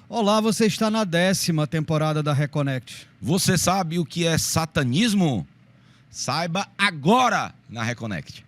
Olá, você está na 10ª temporada da Reconnect. Você sabe o que é satanismo? Saiba agora na Reconnect.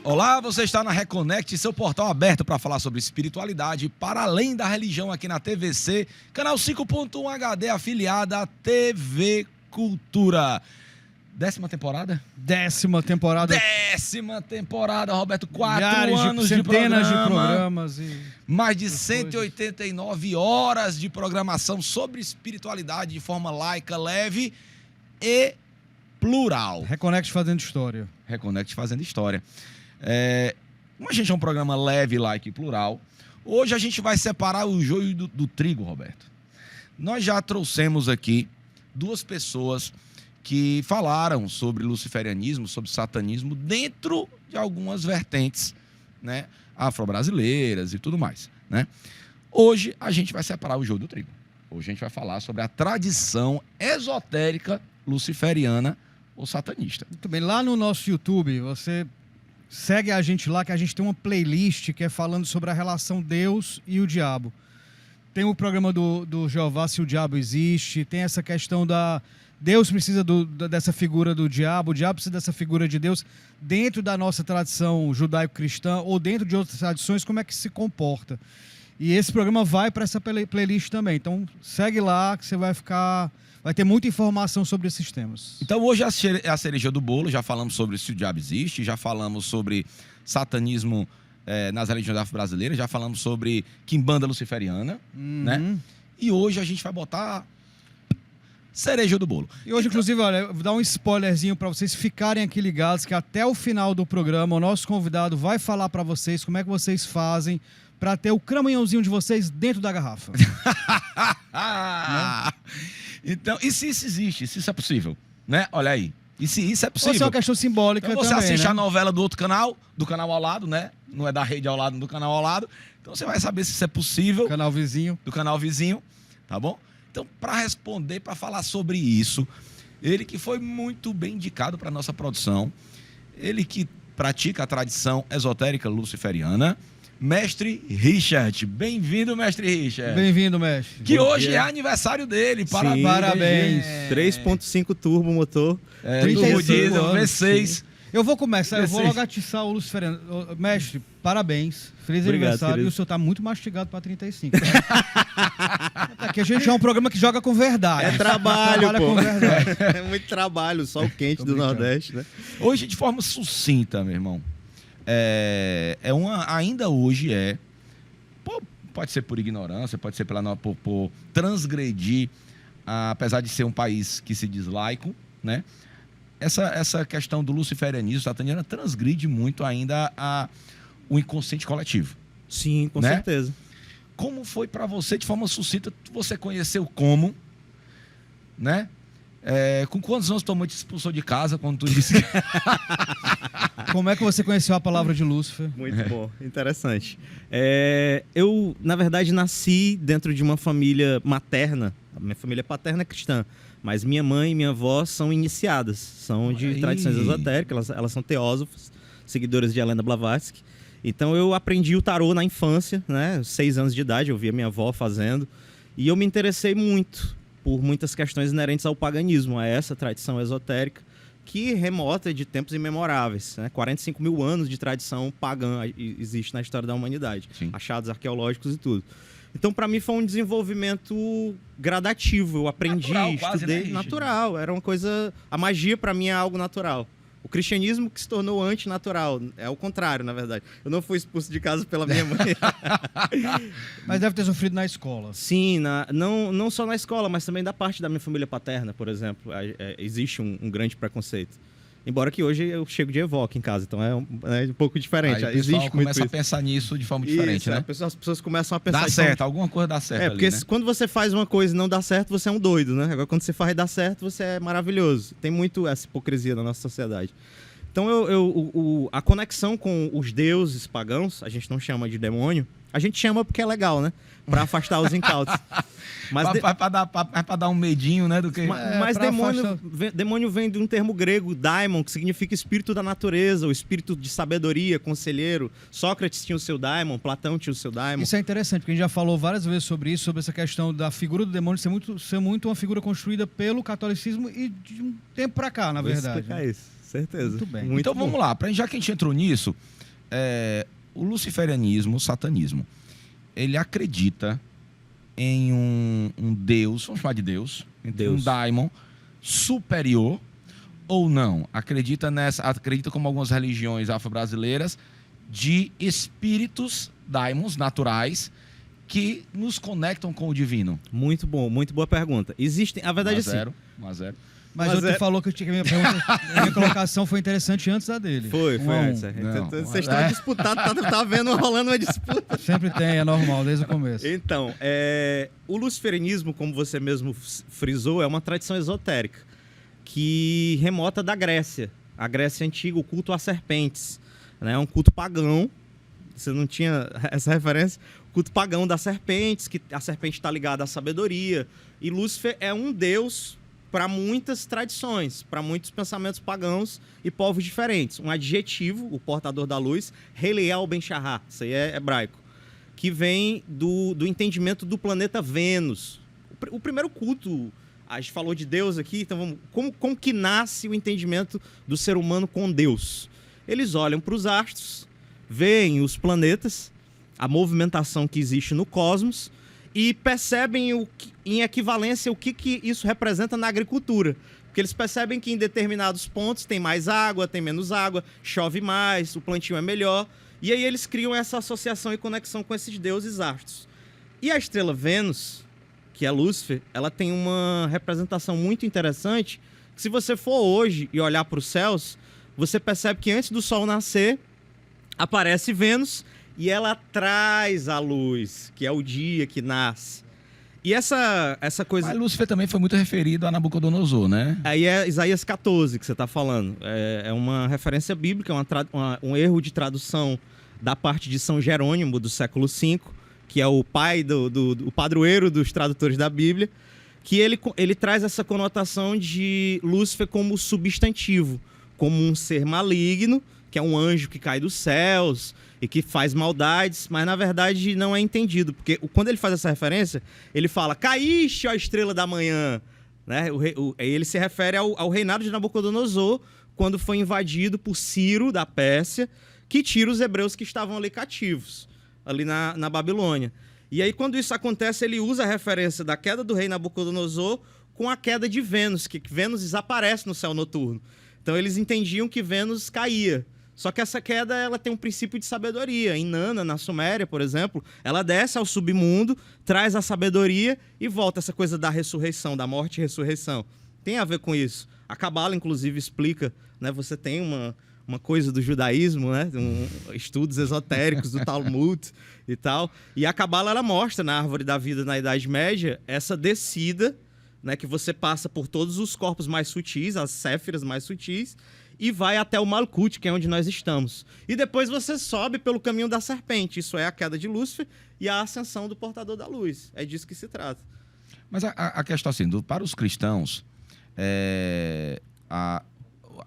Olá, você está na Reconnect, seu portal aberto para falar sobre espiritualidade para além da religião aqui na TVC, canal 5.1 HD, afiliada à TV Cultura. 10ª temporada? 10ª temporada. 10ª temporada, Roberto. 4 Milhares anos de centenas de programa, programas. E mais de 189 horas de programação sobre espiritualidade de forma laica, leve e plural. Reconnect fazendo história. Reconnect fazendo história. Como a gente é um programa leve, laico e plural, hoje a gente vai separar o joio do trigo, Roberto. Nós já trouxemos aqui duas pessoas que falaram sobre luciferianismo, sobre satanismo, dentro de algumas vertentes, né, afro-brasileiras e tudo mais, né? Hoje a gente vai separar o joio do trigo. Hoje a gente vai falar sobre a tradição esotérica luciferiana ou satanista. Muito bem, lá no nosso YouTube, você segue a gente lá, que a gente tem uma playlist que é falando sobre a relação Deus e o diabo. Tem o programa do Jeová, se o diabo existe, tem essa questão da... Deus precisa dessa figura do diabo, o diabo precisa dessa figura de Deus. Dentro da nossa tradição judaico-cristã ou dentro de outras tradições, como é que se comporta? E esse programa vai para essa playlist também. Então, segue lá que você vai ter muita informação sobre esses temas. Então, hoje é a cereja do bolo. Já falamos sobre se o diabo existe, já falamos sobre satanismo nas religiões afro-brasileiras, já falamos sobre quimbanda luciferiana, né? E hoje a gente vai botar cereja do bolo. E hoje, inclusive, olha, eu vou dar um spoilerzinho para vocês ficarem aqui ligados, que até o final do programa o nosso convidado vai falar para vocês como é que vocês fazem para ter o cramunhãozinho de vocês dentro da garrafa. Né? Então, e se isso existe? Se isso é possível? Né? Olha aí. E se isso é possível? Isso é uma questão simbólica então, você também, assiste né? a novela do outro canal, do canal ao lado, né? Não é da rede ao lado, do canal ao lado. Então, você vai saber se isso é possível. Canal vizinho. Do canal vizinho, tá bom? Então, para responder, para falar sobre isso, ele que foi muito bem indicado para nossa produção, ele que pratica a tradição esotérica luciferiana, Mestre Richard. Bem-vindo, Mestre Richard. Bem-vindo, mestre. Que hoje é aniversário dele. Sim, parabéns. 3.5 turbo motor. 35 diesel, anos, V6. sim. Eu vou começar, eu vou V6. logo atiçar o luciferiano. Mestre, parabéns. Feliz Obrigado, aniversário. querido. E o senhor tá muito mastigado para 35. Né? Aqui a gente é um programa que joga com verdade. É trabalho, Trabalha pô. com verdade. É muito trabalho, sol quente do brincando. Nordeste, né? Hoje, de forma sucinta, meu irmão, ainda hoje pode ser por ignorância, pode ser por transgredir, apesar de ser um país que se diz laico, né? Essa questão do luciferianismo, satanismo, transgride muito ainda o inconsciente coletivo. Sim, com Né? certeza. Como foi para você, de forma sucinta, você conheceu como, né? Com quantos anos tua mãe te expulsou de casa quando tu disse que... Como é que você conheceu a palavra de Lúcifer? Muito bom, interessante. Eu, na verdade, nasci dentro de uma família materna. A minha família paterna é cristã, mas minha mãe e minha avó são iniciadas, são de Aí. tradições esotéricas, elas são teósofas, seguidoras de Helena Blavatsky. Então eu aprendi o tarô na infância, né? 6 anos de idade, eu via minha avó fazendo, e eu me interessei muito por muitas questões inerentes ao paganismo, a essa tradição esotérica, que remota de tempos imemoráveis, né? 45 mil anos de tradição pagã existe na história da humanidade, Sim. achados arqueológicos e tudo. Então, para mim, foi um desenvolvimento gradativo. Eu aprendi, Natural, quase, estudei, né, Richard? natural. Era uma coisa... A magia, para mim, é algo natural. O cristianismo que se tornou antinatural. É o contrário, na verdade. Eu não fui expulso de casa pela minha mãe. Mas deve ter sofrido na escola. Sim, não só na escola, mas também da parte da minha família paterna, por exemplo. Existe um grande preconceito. Embora que hoje eu chego de Evoque em casa, então é um pouco diferente. Aí o pessoal Existe muito começa a isso. pensar nisso de forma diferente, Isso, né? As pessoas começam a pensar... Dá certo, alguma coisa dá certo ali, porque né? quando você faz uma coisa e não dá certo, você é um doido, né? Agora, quando você faz e dá certo, você é maravilhoso. Tem muito essa hipocrisia na nossa sociedade. Então, a conexão com os deuses pagãos, a gente não chama de demônio, a gente chama porque é legal, né? Pra afastar os incautos. Mas Pra dar um medinho, né? Do que... Mas demônio vem de um termo grego, daimon, que significa espírito da natureza, o espírito de sabedoria, conselheiro. Sócrates tinha o seu daimon, Platão tinha o seu daimon. Isso é interessante, porque a gente já falou várias vezes sobre isso, sobre essa questão da figura do demônio ser muito uma figura construída pelo catolicismo e de um tempo pra cá, na verdade. Vou explicar isso, certeza. Muito bem. Então vamos lá, já que a gente entrou nisso, o luciferianismo, o satanismo, ele acredita em um Deus, vamos chamar de Deus, um daimon superior ou não? Acredita como algumas religiões afro-brasileiras, de espíritos daimons naturais que nos conectam com o divino? Muito bom, muito boa pergunta. Existem, a verdade é assim. 1 a 0. Mas outro falou que a minha colocação foi interessante antes da dele. Foi antes. Vocês estão disputados, tá vendo rolando uma disputa. Sempre tem, é normal, desde o começo. Então, o luciferianismo, como você mesmo frisou, é uma tradição esotérica que remota da Grécia. A Grécia antiga, o culto às serpentes. É um culto pagão. Você não tinha essa referência? O culto pagão das serpentes, que a serpente está ligada à sabedoria. E Lúcifer é um deus para muitas tradições, para muitos pensamentos pagãos e povos diferentes. Um adjetivo, o portador da luz, Heliel Ben Shahar, isso aí é hebraico, que vem do entendimento do planeta Vênus. O primeiro culto, a gente falou de Deus aqui, então como que nasce o entendimento do ser humano com Deus? Eles olham para os astros, veem os planetas, a movimentação que existe no cosmos, e percebem em equivalência o que isso representa na agricultura. Porque eles percebem que em determinados pontos tem mais água, tem menos água, chove mais, o plantio é melhor. E aí eles criam essa associação e conexão com esses deuses astros. E a estrela Vênus, que é Lúcifer, ela tem uma representação muito interessante, que se você for hoje e olhar para os céus, você percebe que antes do Sol nascer, aparece Vênus, e ela traz a luz, que é o dia que nasce. E essa coisa... Mas Lúcifer também foi muito referido a Nabucodonosor, né? Aí é Isaías 14 que você está falando. É uma referência bíblica, um erro de tradução da parte de São Jerônimo, do século V, que é o pai o padroeiro dos tradutores da Bíblia, que ele traz essa conotação de Lúcifer como substantivo, como um ser maligno, que é um anjo que cai dos céus e que faz maldades, mas na verdade não é entendido, porque quando ele faz essa referência, ele fala, caíste, ó estrela da manhã, né? Ele se refere ao reinado de Nabucodonosor, quando foi invadido por Ciro, da Pérsia, que tira os hebreus que estavam ali cativos, ali na Babilônia. E aí quando isso acontece, ele usa a referência da queda do rei Nabucodonosor com a queda de Vênus, que Vênus desaparece no céu noturno. Então eles entendiam que Vênus caía. Só que essa queda ela tem um princípio de sabedoria. Inanna, na Suméria, por exemplo, ela desce ao submundo, traz a sabedoria e volta essa coisa da ressurreição, da morte e ressurreição. Tem a ver com isso. A Cabala, inclusive, explica, né? Você tem uma coisa do judaísmo, né? Estudos esotéricos do Talmud e tal. E a Cabala ela mostra na Árvore da Vida na Idade Média essa descida, né? Que você passa por todos os corpos mais sutis, as séfiras mais sutis, e vai até o Malkuth, que é onde nós estamos. E depois você sobe pelo caminho da serpente. Isso é a queda de Lúcifer e a ascensão do portador da luz. É disso que se trata. Mas a questão assim, para os cristãos,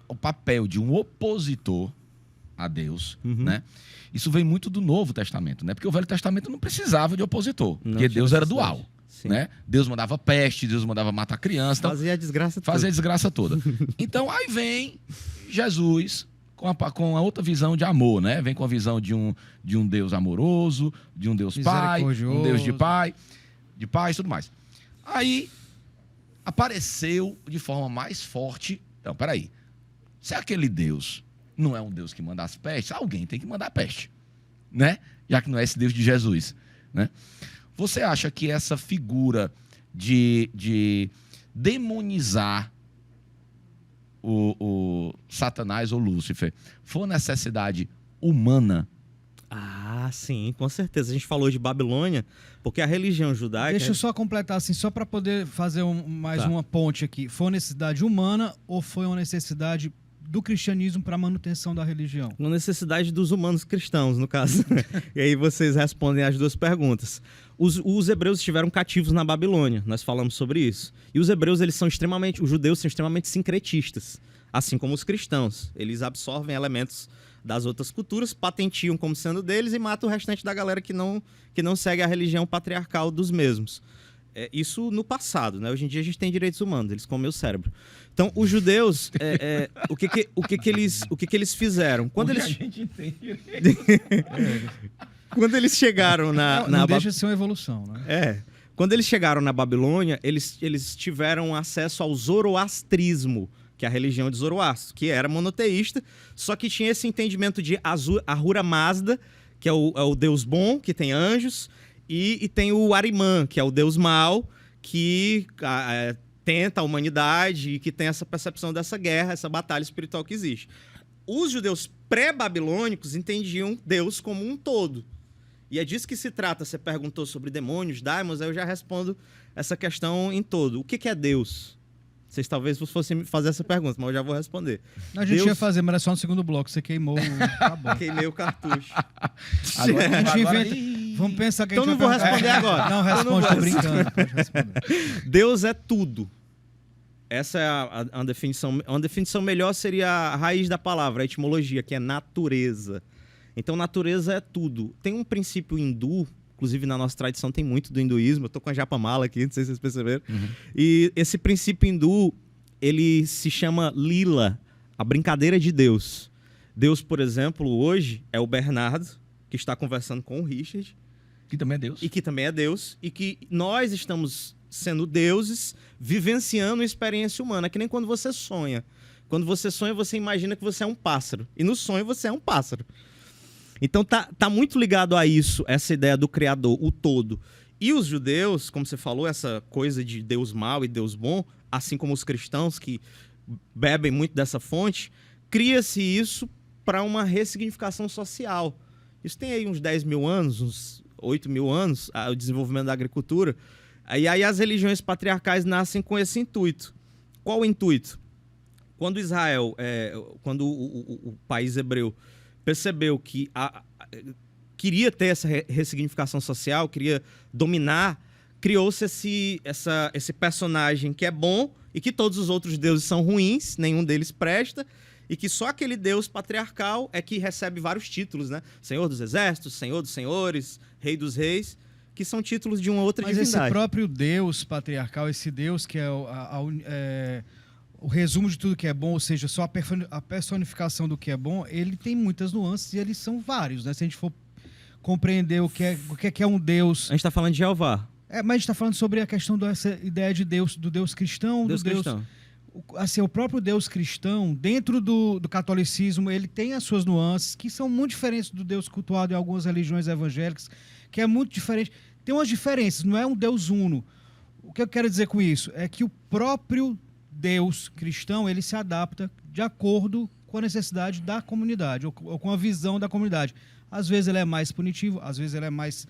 o papel de um opositor a Deus, né? Isso vem muito do Novo Testamento, né? Porque o Velho Testamento não precisava de opositor, porque Deus era dual. Né? Deus mandava peste, Deus mandava matar criança. Então, fazia a desgraça toda. Fazia a desgraça toda. Então, aí vem Jesus com a outra visão de amor, né? Vem com a visão de um Deus amoroso, de um Deus pai, um Deus de pai e tudo mais. Aí, apareceu de forma mais forte... Então, peraí. Se aquele Deus não é um Deus que manda as pestes, alguém tem que mandar a peste, né? Já que não é esse Deus de Jesus, né? Você acha que essa figura de demonizar o Satanás ou Lúcifer foi necessidade humana? Ah, sim, com certeza. A gente falou de Babilônia, porque a religião judaica... Deixa eu só completar, assim, só para poder fazer mais uma ponte aqui. Foi uma necessidade humana ou foi uma necessidade do cristianismo para a manutenção da religião? Uma necessidade dos humanos cristãos, no caso. E aí vocês respondem as duas perguntas. Os hebreus estiveram cativos na Babilônia, nós falamos sobre isso. E os hebreus, os judeus são extremamente sincretistas, assim como os cristãos. Eles absorvem elementos das outras culturas, patentiam como sendo deles e matam o restante da galera que não segue a religião patriarcal dos mesmos. Isso no passado, né? Hoje em dia a gente tem direitos humanos, eles comem o cérebro. Então, os judeus, o que eles fizeram? Quando eles... A gente tem Quando eles chegaram não deixa de ser uma evolução, né? Quando eles chegaram na Babilônia, eles tiveram acesso ao zoroastrismo, que é a religião de Zoroastro, que era monoteísta, só que tinha esse entendimento de Ahura Mazda, que é o deus bom, que tem anjos, e tem o Ahriman, que é o deus mau, que tenta a humanidade e que tem essa percepção dessa guerra, essa batalha espiritual que existe. Os judeus pré-babilônicos entendiam Deus como um todo. E é disso que se trata. Você perguntou sobre demônios, daimons, aí eu já respondo essa questão em todo. O que é Deus? Vocês talvez fossem fazer essa pergunta, mas eu já vou responder. A gente ia fazer, mas era só no segundo bloco. Você queimou o... Queimei o cartucho. Vamos pensar que então a gente não vou responder agora. Não responde, tô brincando. Pode responder. Deus é tudo. Essa é a definição. Uma definição melhor seria a raiz da palavra, a etimologia, que é natureza. Então, natureza é tudo. Tem um princípio hindu, inclusive na nossa tradição tem muito do hinduísmo. Eu tô com a japamala aqui, não sei se vocês perceberam. Uhum. E esse princípio hindu, ele se chama Lila, a brincadeira de Deus. Deus, por exemplo, hoje é o Bernardo, que está conversando com o Richard. Que também é Deus. E que também é Deus. E que nós estamos sendo deuses, vivenciando uma experiência humana. É que nem quando você sonha. Quando você sonha, você imagina que você é um pássaro. E no sonho, você é um pássaro. Então tá muito ligado a isso, essa ideia do Criador, o todo. E os judeus, como você falou, essa coisa de Deus mau e Deus bom, assim como os cristãos que bebem muito dessa fonte, cria-se isso para uma ressignificação social. Isso tem aí uns 10 mil anos, uns 8 mil anos, o desenvolvimento da agricultura. E aí as religiões patriarcais nascem com esse intuito. Qual o intuito? Quando Israel, quando o país hebreu percebeu que queria ter essa ressignificação social, queria dominar, criou-se esse personagem que é bom e que todos os outros deuses são ruins, nenhum deles presta, e que só aquele deus patriarcal é que recebe vários títulos, né? Senhor dos exércitos, Senhor dos senhores, Rei dos reis, que são títulos de uma outra divindade. Mas esse próprio deus patriarcal, esse deus que é o resumo de tudo que é bom, ou seja, só a personificação do que é bom, ele tem muitas nuances e eles são vários, né? Se a gente for compreender o que é um Deus... A gente está falando de Jeová. Mas a gente está falando sobre a questão dessa ideia de Deus, do Deus cristão, cristão. Assim, o próprio Deus cristão, dentro do catolicismo, ele tem as suas nuances, que são muito diferentes do Deus cultuado em algumas religiões evangélicas, que é muito diferente. Tem umas diferenças, não é um Deus uno. O que eu quero dizer com isso? É que o próprio Deus cristão, ele se adapta de acordo com a necessidade da comunidade, ou com a visão da comunidade. Às vezes ele é mais punitivo, às vezes ele é mais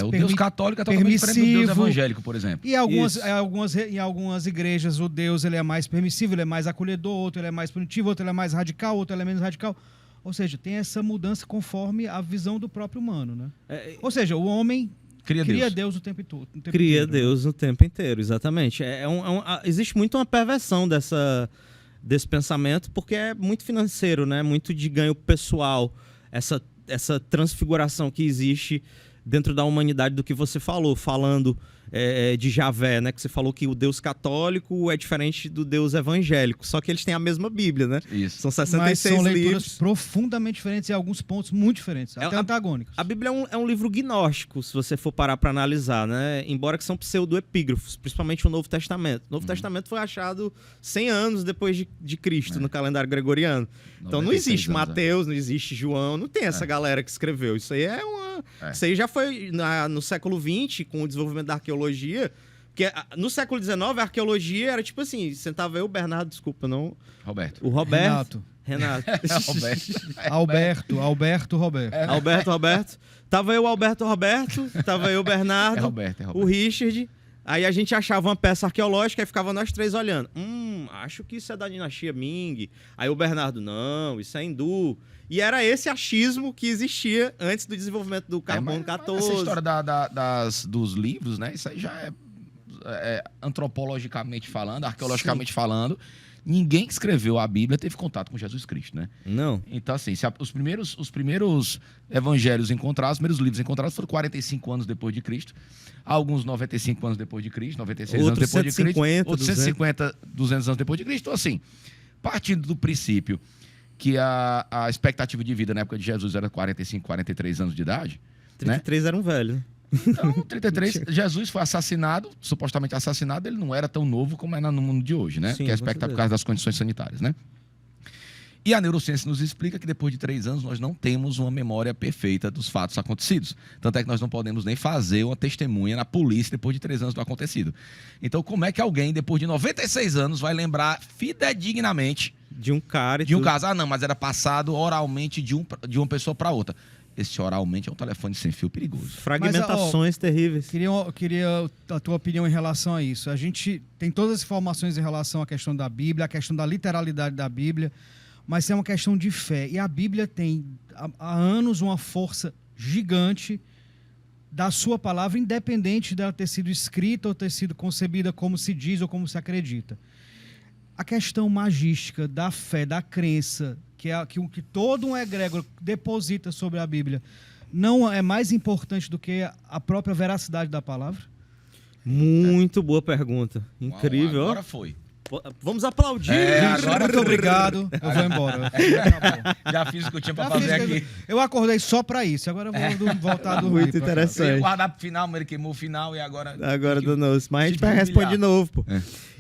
o Deus católico é totalmente diferente do Deus evangélico, por exemplo. E em algumas igrejas o Deus ele é mais permissivo, ele é mais acolhedor, outro ele é mais punitivo, outro ele é mais radical, outro ele é menos radical. Ou seja, tem essa mudança conforme a visão do próprio humano, né? Ou seja, o homem cria Deus o tempo todo. Cria Deus o tempo inteiro, exatamente. Existe muito uma perversão desse pensamento, porque é muito financeiro, né? Muito de ganho pessoal, essa transfiguração que existe dentro da humanidade do que você falou, falando de Javé, né? Que você falou que o Deus católico é diferente do Deus evangélico, só que eles têm a mesma Bíblia, né? Isso. São 66 Mas são leituras livros profundamente diferentes e alguns pontos muito diferentes, até antagônicos. A Bíblia é um livro gnóstico, se você for parar para analisar, né? Embora que são pseudoepígrafos, principalmente o Novo Testamento. O Novo Testamento foi achado 100 anos depois de Cristo, no calendário gregoriano. Então não existe Mateus, não existe João, não tem essa galera que escreveu. Isso aí Isso aí já foi no século XX, com o desenvolvimento da arqueologia, porque no século XIX a arqueologia era tipo assim, sentava eu, Bernardo, desculpa, não... Roberto. O Roberto. Renato. Alberto Roberto. Roberto. Tava eu, Alberto Roberto, tava eu, Bernardo, Roberto. o Richard, Aí a gente achava uma peça arqueológica e ficava nós três olhando. Acho que isso é da dinastia Ming. Aí o Bernardo, não, isso é hindu. E era esse achismo que existia antes do desenvolvimento do carbono 14. Essa história dos livros, né? Isso aí já é antropologicamente falando, arqueologicamente falando. Ninguém que escreveu a Bíblia teve contato com Jesus Cristo, né? Não. Então, assim, os primeiros evangelhos encontrados, os primeiros livros encontrados foram 45 anos depois de Cristo, alguns 95 anos depois de Cristo, 96 anos depois de Cristo, outros 150, 200 anos depois de Cristo. Então, assim, partindo do princípio que a expectativa de vida na época de Jesus era 45, 43 anos de idade, 33 era um velho, né? Então, 33, Jesus foi assassinado, supostamente assassinado, ele não era tão novo como é no mundo de hoje, né? Sim, que é expectável por causa das condições sanitárias, né? E a neurociência nos explica que depois de 3 anos nós não temos uma memória perfeita dos fatos acontecidos. Tanto é que nós não podemos nem fazer uma testemunha na polícia depois de 3 anos do acontecido. Então, como é que alguém, depois de 96 anos, vai lembrar fidedignamente de um cara de um caso? Ah, não, mas era passado oralmente de uma pessoa para outra. Esse oralmente é um telefone sem fio perigoso. Fragmentações terríveis. Queria a tua opinião em relação a isso. A gente tem todas as informações em relação à questão da Bíblia, a questão da literalidade da Bíblia, mas é uma questão de fé. E a Bíblia tem, há anos, uma força gigante da sua palavra, independente dela ter sido escrita ou ter sido concebida como se diz ou como se acredita. A questão magística da fé, da crença, que todo um egrégor deposita sobre a Bíblia, não é mais importante do que a própria veracidade da palavra? Muito boa pergunta. Incrível. Agora foi. Vamos aplaudir. Agora muito obrigado. Eu vou embora. Já fiz o que eu tinha para fazer aqui. Eu acordei só para isso. Agora eu vou voltar a dormir. Muito interessante. Eu ia guardar pro final, mas ele queimou o final e agora... Agora danou-se. Mas a gente vai responder de novo, pô.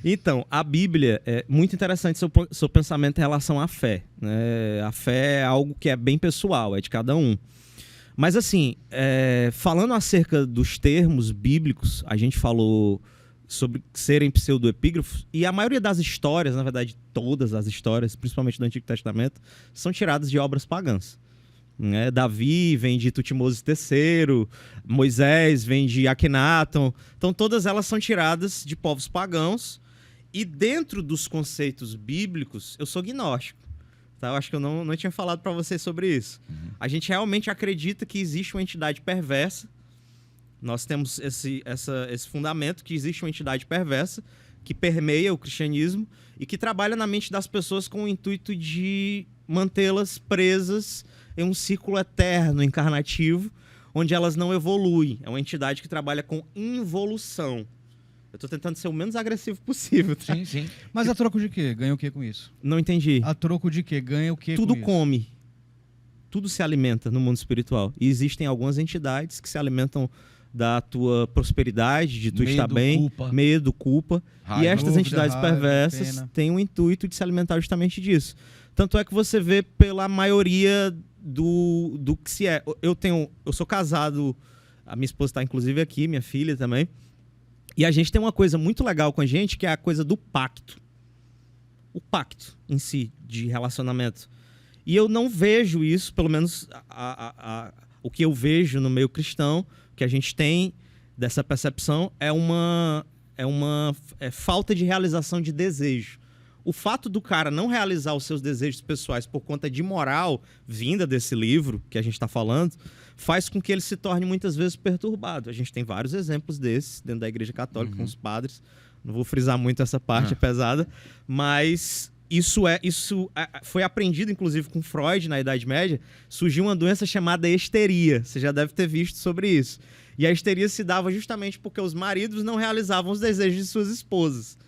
Então, a Bíblia é muito interessante seu pensamento em relação à fé, né? A fé é algo que é bem pessoal, é de cada um. Mas assim, falando acerca dos termos bíblicos, a gente falou sobre serem pseudoepígrafos, e a maioria das histórias, na verdade todas as histórias, principalmente do Antigo Testamento, são tiradas de obras pagãs. Davi vem de Tutmoses III, Moisés vem de Akhenaton, então todas elas são tiradas de povos pagãos, e dentro dos conceitos bíblicos, eu sou gnóstico. Tá? Eu acho que eu não tinha falado para vocês sobre isso. A gente realmente acredita que existe uma entidade perversa. Nós temos esse fundamento que existe uma entidade perversa que permeia o cristianismo e que trabalha na mente das pessoas com o intuito de mantê-las presas em um círculo eterno, encarnativo, onde elas não evoluem. É uma entidade que trabalha com involução. Eu estou tentando ser o menos agressivo possível. Tá? Sim, sim. Mas a troco de quê? Ganha o quê com isso? Não entendi. A troco de quê? Ganha o quê Tudo com isso? come. Tudo se alimenta no mundo espiritual. E existem algumas entidades que se alimentam da tua prosperidade, de tu estar bem, culpa. medo, culpa. Raiva. E estas Dúvida, entidades raiva, perversas pena. têm o intuito de se alimentar justamente disso. Tanto é que você vê pela maioria do que se é. Eu sou casado, a minha esposa está inclusive aqui, minha filha também. E a gente tem uma coisa muito legal com a gente, que é a coisa do pacto. O pacto em si, de relacionamento. E eu não vejo isso, pelo menos o que eu vejo no meio cristão, que a gente tem dessa percepção, é uma falta de realização de desejo. O fato do cara não realizar os seus desejos pessoais por conta de moral vinda desse livro que a gente está falando, faz com que ele se torne muitas vezes perturbado. A gente tem vários exemplos desses dentro da Igreja Católica, com os padres. Não vou frisar muito essa parte, é pesada, mas isso foi aprendido, inclusive, com Freud na Idade Média. Surgiu uma doença chamada histeria. Você já deve ter visto sobre isso. E a histeria se dava justamente porque os maridos não realizavam os desejos de suas esposas.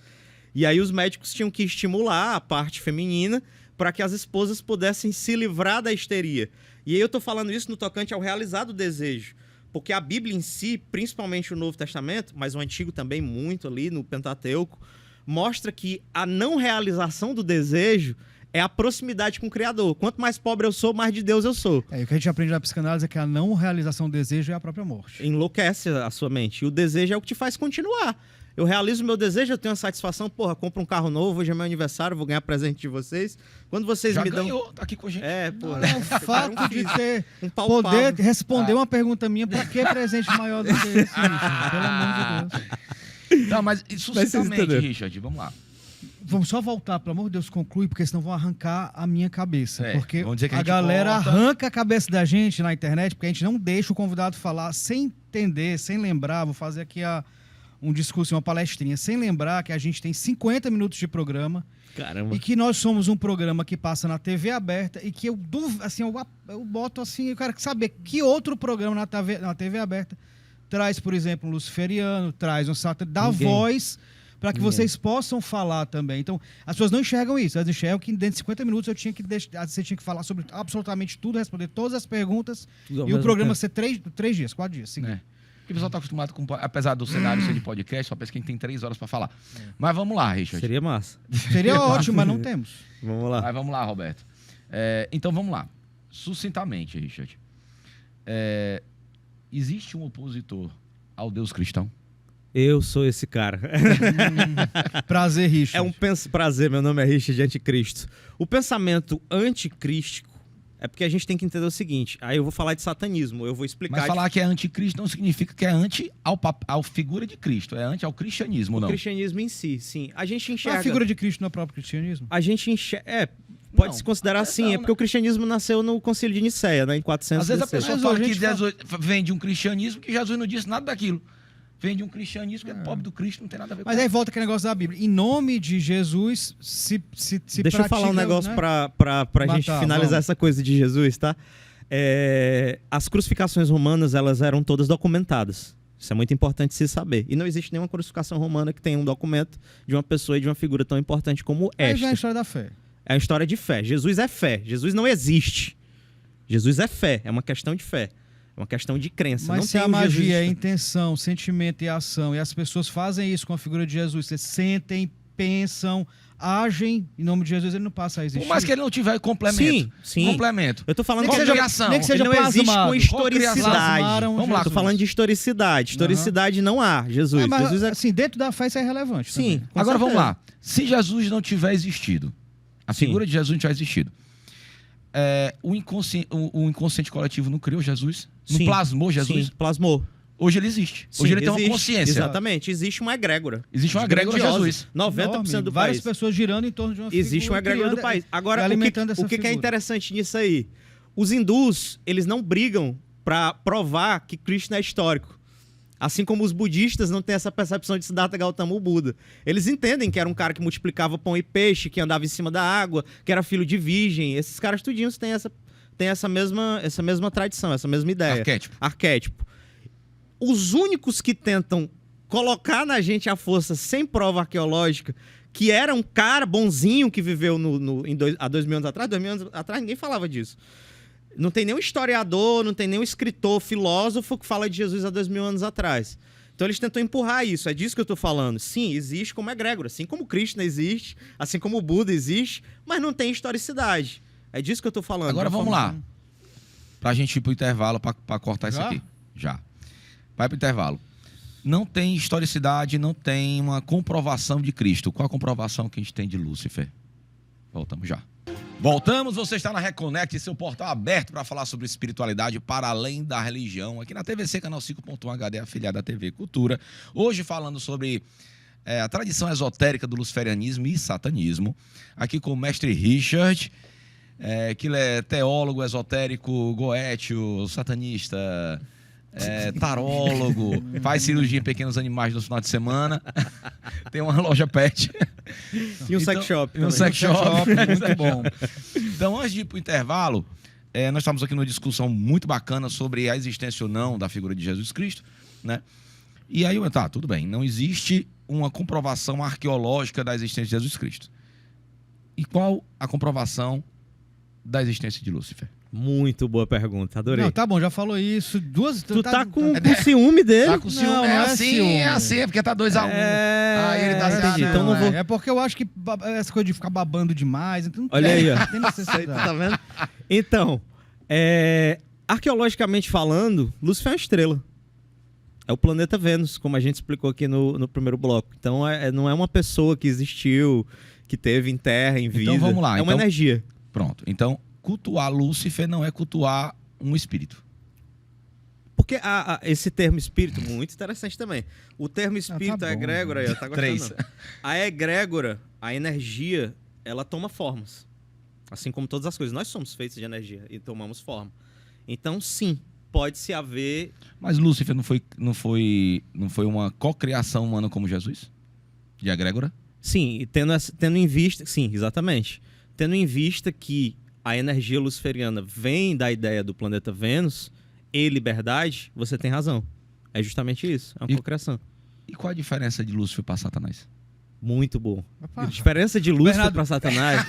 E aí os médicos tinham que estimular a parte feminina para que as esposas pudessem se livrar da histeria. E aí eu estou falando isso no tocante ao realizado desejo. Porque a Bíblia em si, principalmente o Novo Testamento, mas o Antigo também muito ali no Pentateuco, mostra que a não realização do desejo é a proximidade com o Criador. Quanto mais pobre eu sou, mais de Deus eu sou. E o que a gente aprende na psicanálise é que a não realização do desejo é a própria morte. Enlouquece a sua mente. E o desejo é o que te faz continuar. Eu realizo o meu desejo, eu tenho a satisfação, compro um carro novo, hoje é meu aniversário, vou ganhar presente de vocês. Quando vocês Já me dão... ganhou, tá aqui com a gente. O fato de ter palpável. poder responder uma pergunta minha, pra que presente maior do que esse? Pelo amor de Deus. Não, mas vocês sucintamente, entenderam. Richard, vamos lá. Vamos só voltar, pelo amor de Deus, conclui, porque senão vão arrancar a minha cabeça. É, porque vão dizer que a a gente galera corta. arranca a cabeça da gente na internet, porque a gente não deixa o convidado falar sem entender, sem lembrar. Vou fazer aqui um discurso, uma palestrinha, sem lembrar que a gente tem 50 minutos de programa Caramba. e que nós somos um programa que passa na TV aberta e que eu boto assim, eu quero saber que outro programa na TV aberta traz, por exemplo, um luciferiano, traz um satã, dá Ninguém. voz para que Ninguém. vocês possam falar também. Então, as pessoas não enxergam isso. Elas enxergam que dentro de 50 minutos você tinha que falar sobre absolutamente tudo, responder todas as perguntas e o programa ser 3 dias, 4 dias. Seguidos. É. Porque o pessoal está acostumado com... Apesar do cenário ser de podcast, só pensa que a gente tem 3 horas para falar. Mas vamos lá, Richard. Seria massa. Seria ótimo, mas não temos. Vamos lá. Mas vamos lá, Roberto. Então vamos lá. Sucintamente, Richard. Existe um opositor ao Deus cristão? Eu sou esse cara. Prazer, Richard. É um prazer, meu nome é Richard Anticristo. O pensamento anticrístico é porque a gente tem que entender o seguinte, aí eu vou falar de satanismo, eu vou explicar... Mas falar que é anticristo não significa que é anti ao figura de Cristo, é anti ao cristianismo, o não. cristianismo em si, sim. A gente enxerga... A figura de Cristo no próprio cristianismo? A gente enxerga... Pode Não, se considerar até assim, não, é porque né? o cristianismo nasceu no Concílio de Nicéia, né, em 416. Às vezes a pessoa Mas fala hoje a que gente Jesus vem de um cristianismo que Jesus não disse nada daquilo. Vem de um cristianismo que é pobre do Cristo, não tem nada a ver com Mas aí volta aquele negócio da Bíblia. Em nome de Jesus, se Deixa eu falar um negócio né? pra gente Matar, finalizar vamos. essa coisa de Jesus, tá? As crucificações romanas, elas eram todas documentadas. Isso é muito importante se saber. E não existe nenhuma crucificação romana que tenha um documento de uma pessoa e de uma figura tão importante como Aí já é a esta. história da fé. É uma história de fé. Jesus é fé. Jesus não existe. Jesus é fé. É uma questão de fé. É uma questão de crença. Mas não se tem a o Jesus magia é estranho. intenção, sentimento e ação, e as pessoas fazem isso com a figura de Jesus, vocês sentem, pensam, agem, em nome de Jesus, ele não passa a existir. Por mais que ele não tiver complemento. Sim, sim. Complemento. Eu tô falando Nem que de seja- Cocriação. nem que seja Ele não existe plasmado. com historicidade. Plasmaram Vamos lá, Eu tô falando de historicidade. Historicidade não há, Jesus. Mas, Jesus é... assim, dentro da fé isso é relevante. Sim. também. Com Agora vamos certeza. lá. Se Jesus não tiver existido, a Sim. figura de Jesus não tiver existido, o inconsciente coletivo não criou Jesus? Não Sim. plasmou Jesus? Sim, plasmou. Hoje ele existe. Sim, Hoje ele tem uma existe. consciência. Exatamente. Existe uma egrégora. Existe uma egrégora de Grandiosa. Jesus. 90% do Várias país. pessoas girando em torno de uma figura. Existe uma egrégora do criando- país. Agora, e alimentando o essa que é figura. interessante nisso aí? Os hindus, eles não brigam para provar que Krishna é histórico. Assim como os budistas não têm essa percepção de Siddhartha Gautama, o Buda. Eles entendem que era um cara que multiplicava pão e peixe, que andava em cima da água, que era filho de virgem. Esses caras tudinhos têm essa mesma tradição, essa mesma ideia. Arquétipo. Os únicos que tentam colocar na gente a força sem prova arqueológica, que era um cara bonzinho que viveu há 2000 anos atrás, 2000 anos atrás ninguém falava disso. Não tem nenhum historiador, não tem nenhum escritor, filósofo que fala de Jesus há 2000 anos atrás. Então eles tentam empurrar isso, é disso que eu estou falando. Sim, existe como egrégora, assim como Krishna existe, assim como o Buda existe, mas não tem historicidade. É disso que eu estou falando. Agora De uma vamos forma- lá. Pra gente ir pro intervalo, pra cortar isso Já? aqui. Já. Vai pro intervalo. Não tem historicidade, não tem uma comprovação de Cristo. Qual a comprovação que a gente tem de Lúcifer? Voltamos já. Voltamos, você está na Reconnect, seu portal aberto para falar sobre espiritualidade para além da religião, aqui na TVC, canal 5.1 HD, afiliada da TV Cultura. Hoje falando sobre a tradição esotérica do luciferianismo e satanismo, aqui com o mestre Richard, que ele é teólogo, esotérico, goétio, satanista, tarólogo, faz cirurgia em pequenos animais no final de semana, tem uma loja pet. E um sex shop. E um também. sex shop, muito bom. Então, antes de ir para o intervalo, nós estamos aqui numa discussão muito bacana sobre a existência ou não da figura de Jesus Cristo, né? E aí, tá, tudo bem, não existe uma comprovação arqueológica da existência de Jesus Cristo. E qual a comprovação da existência de Lúcifer? Muito boa pergunta, adorei. Não, tá bom, já falou isso. Tu tá com ciúme dele? Tá com ciúme? Não, não é ciúme. é assim, é porque tá 2-1. Aí ele dá entendi. zero. Então não vou... É porque eu acho que essa coisa de ficar babando demais. Então, Olha aí, ó. Não tem necessidade. Tá vendo? Então, arqueologicamente falando, Lúcifer é uma estrela. É o planeta Vênus, como a gente explicou aqui no primeiro bloco. Então, não é uma pessoa que existiu, que teve em terra, em vida. Então, vamos lá. É uma Então, energia. Pronto. Então, cultuar Lúcifer não é cultuar um espírito. porque esse termo espírito, muito interessante também. O termo espírito, tá a bom. egrégora, aí, tá gostando? 3. Não. A egrégora, a energia, ela toma formas. Assim como todas as coisas. Nós somos feitos de energia e tomamos forma. Então, sim, pode-se haver... Mas Lúcifer não foi uma cocriação humana como Jesus? De egrégora? Sim, e tendo em vista... Sim, exatamente. Tendo em vista que a energia luciferiana vem da ideia do planeta Vênus e liberdade, você tem razão. É justamente isso. É uma cocriação. E qual a diferença de Lúcifer para Satanás? Muito bom. Rapaz, A diferença de Lúcifer Bernardo- para Satanás...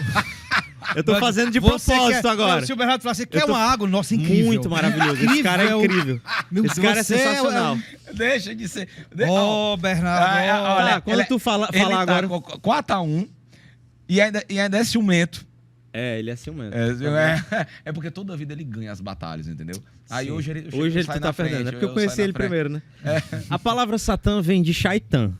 Eu tô fazendo de você propósito quer, agora. Se o Bernardo falar, você quer tô- uma água? Nossa, incrível. Muito maravilhoso. Esse cara é incrível. Esse cara é Você sensacional. Deixa de ser... Ó, Bernardo. ó. Tá, quando tu falar agora... 4-1 e ainda é ciumento. Ele é ciumento. É porque toda vida ele ganha as batalhas, entendeu? Aí Sim. hoje ele Tu tá perdendo. É porque eu conheci ele primeiro, né? A palavra Satã vem de Shaitan.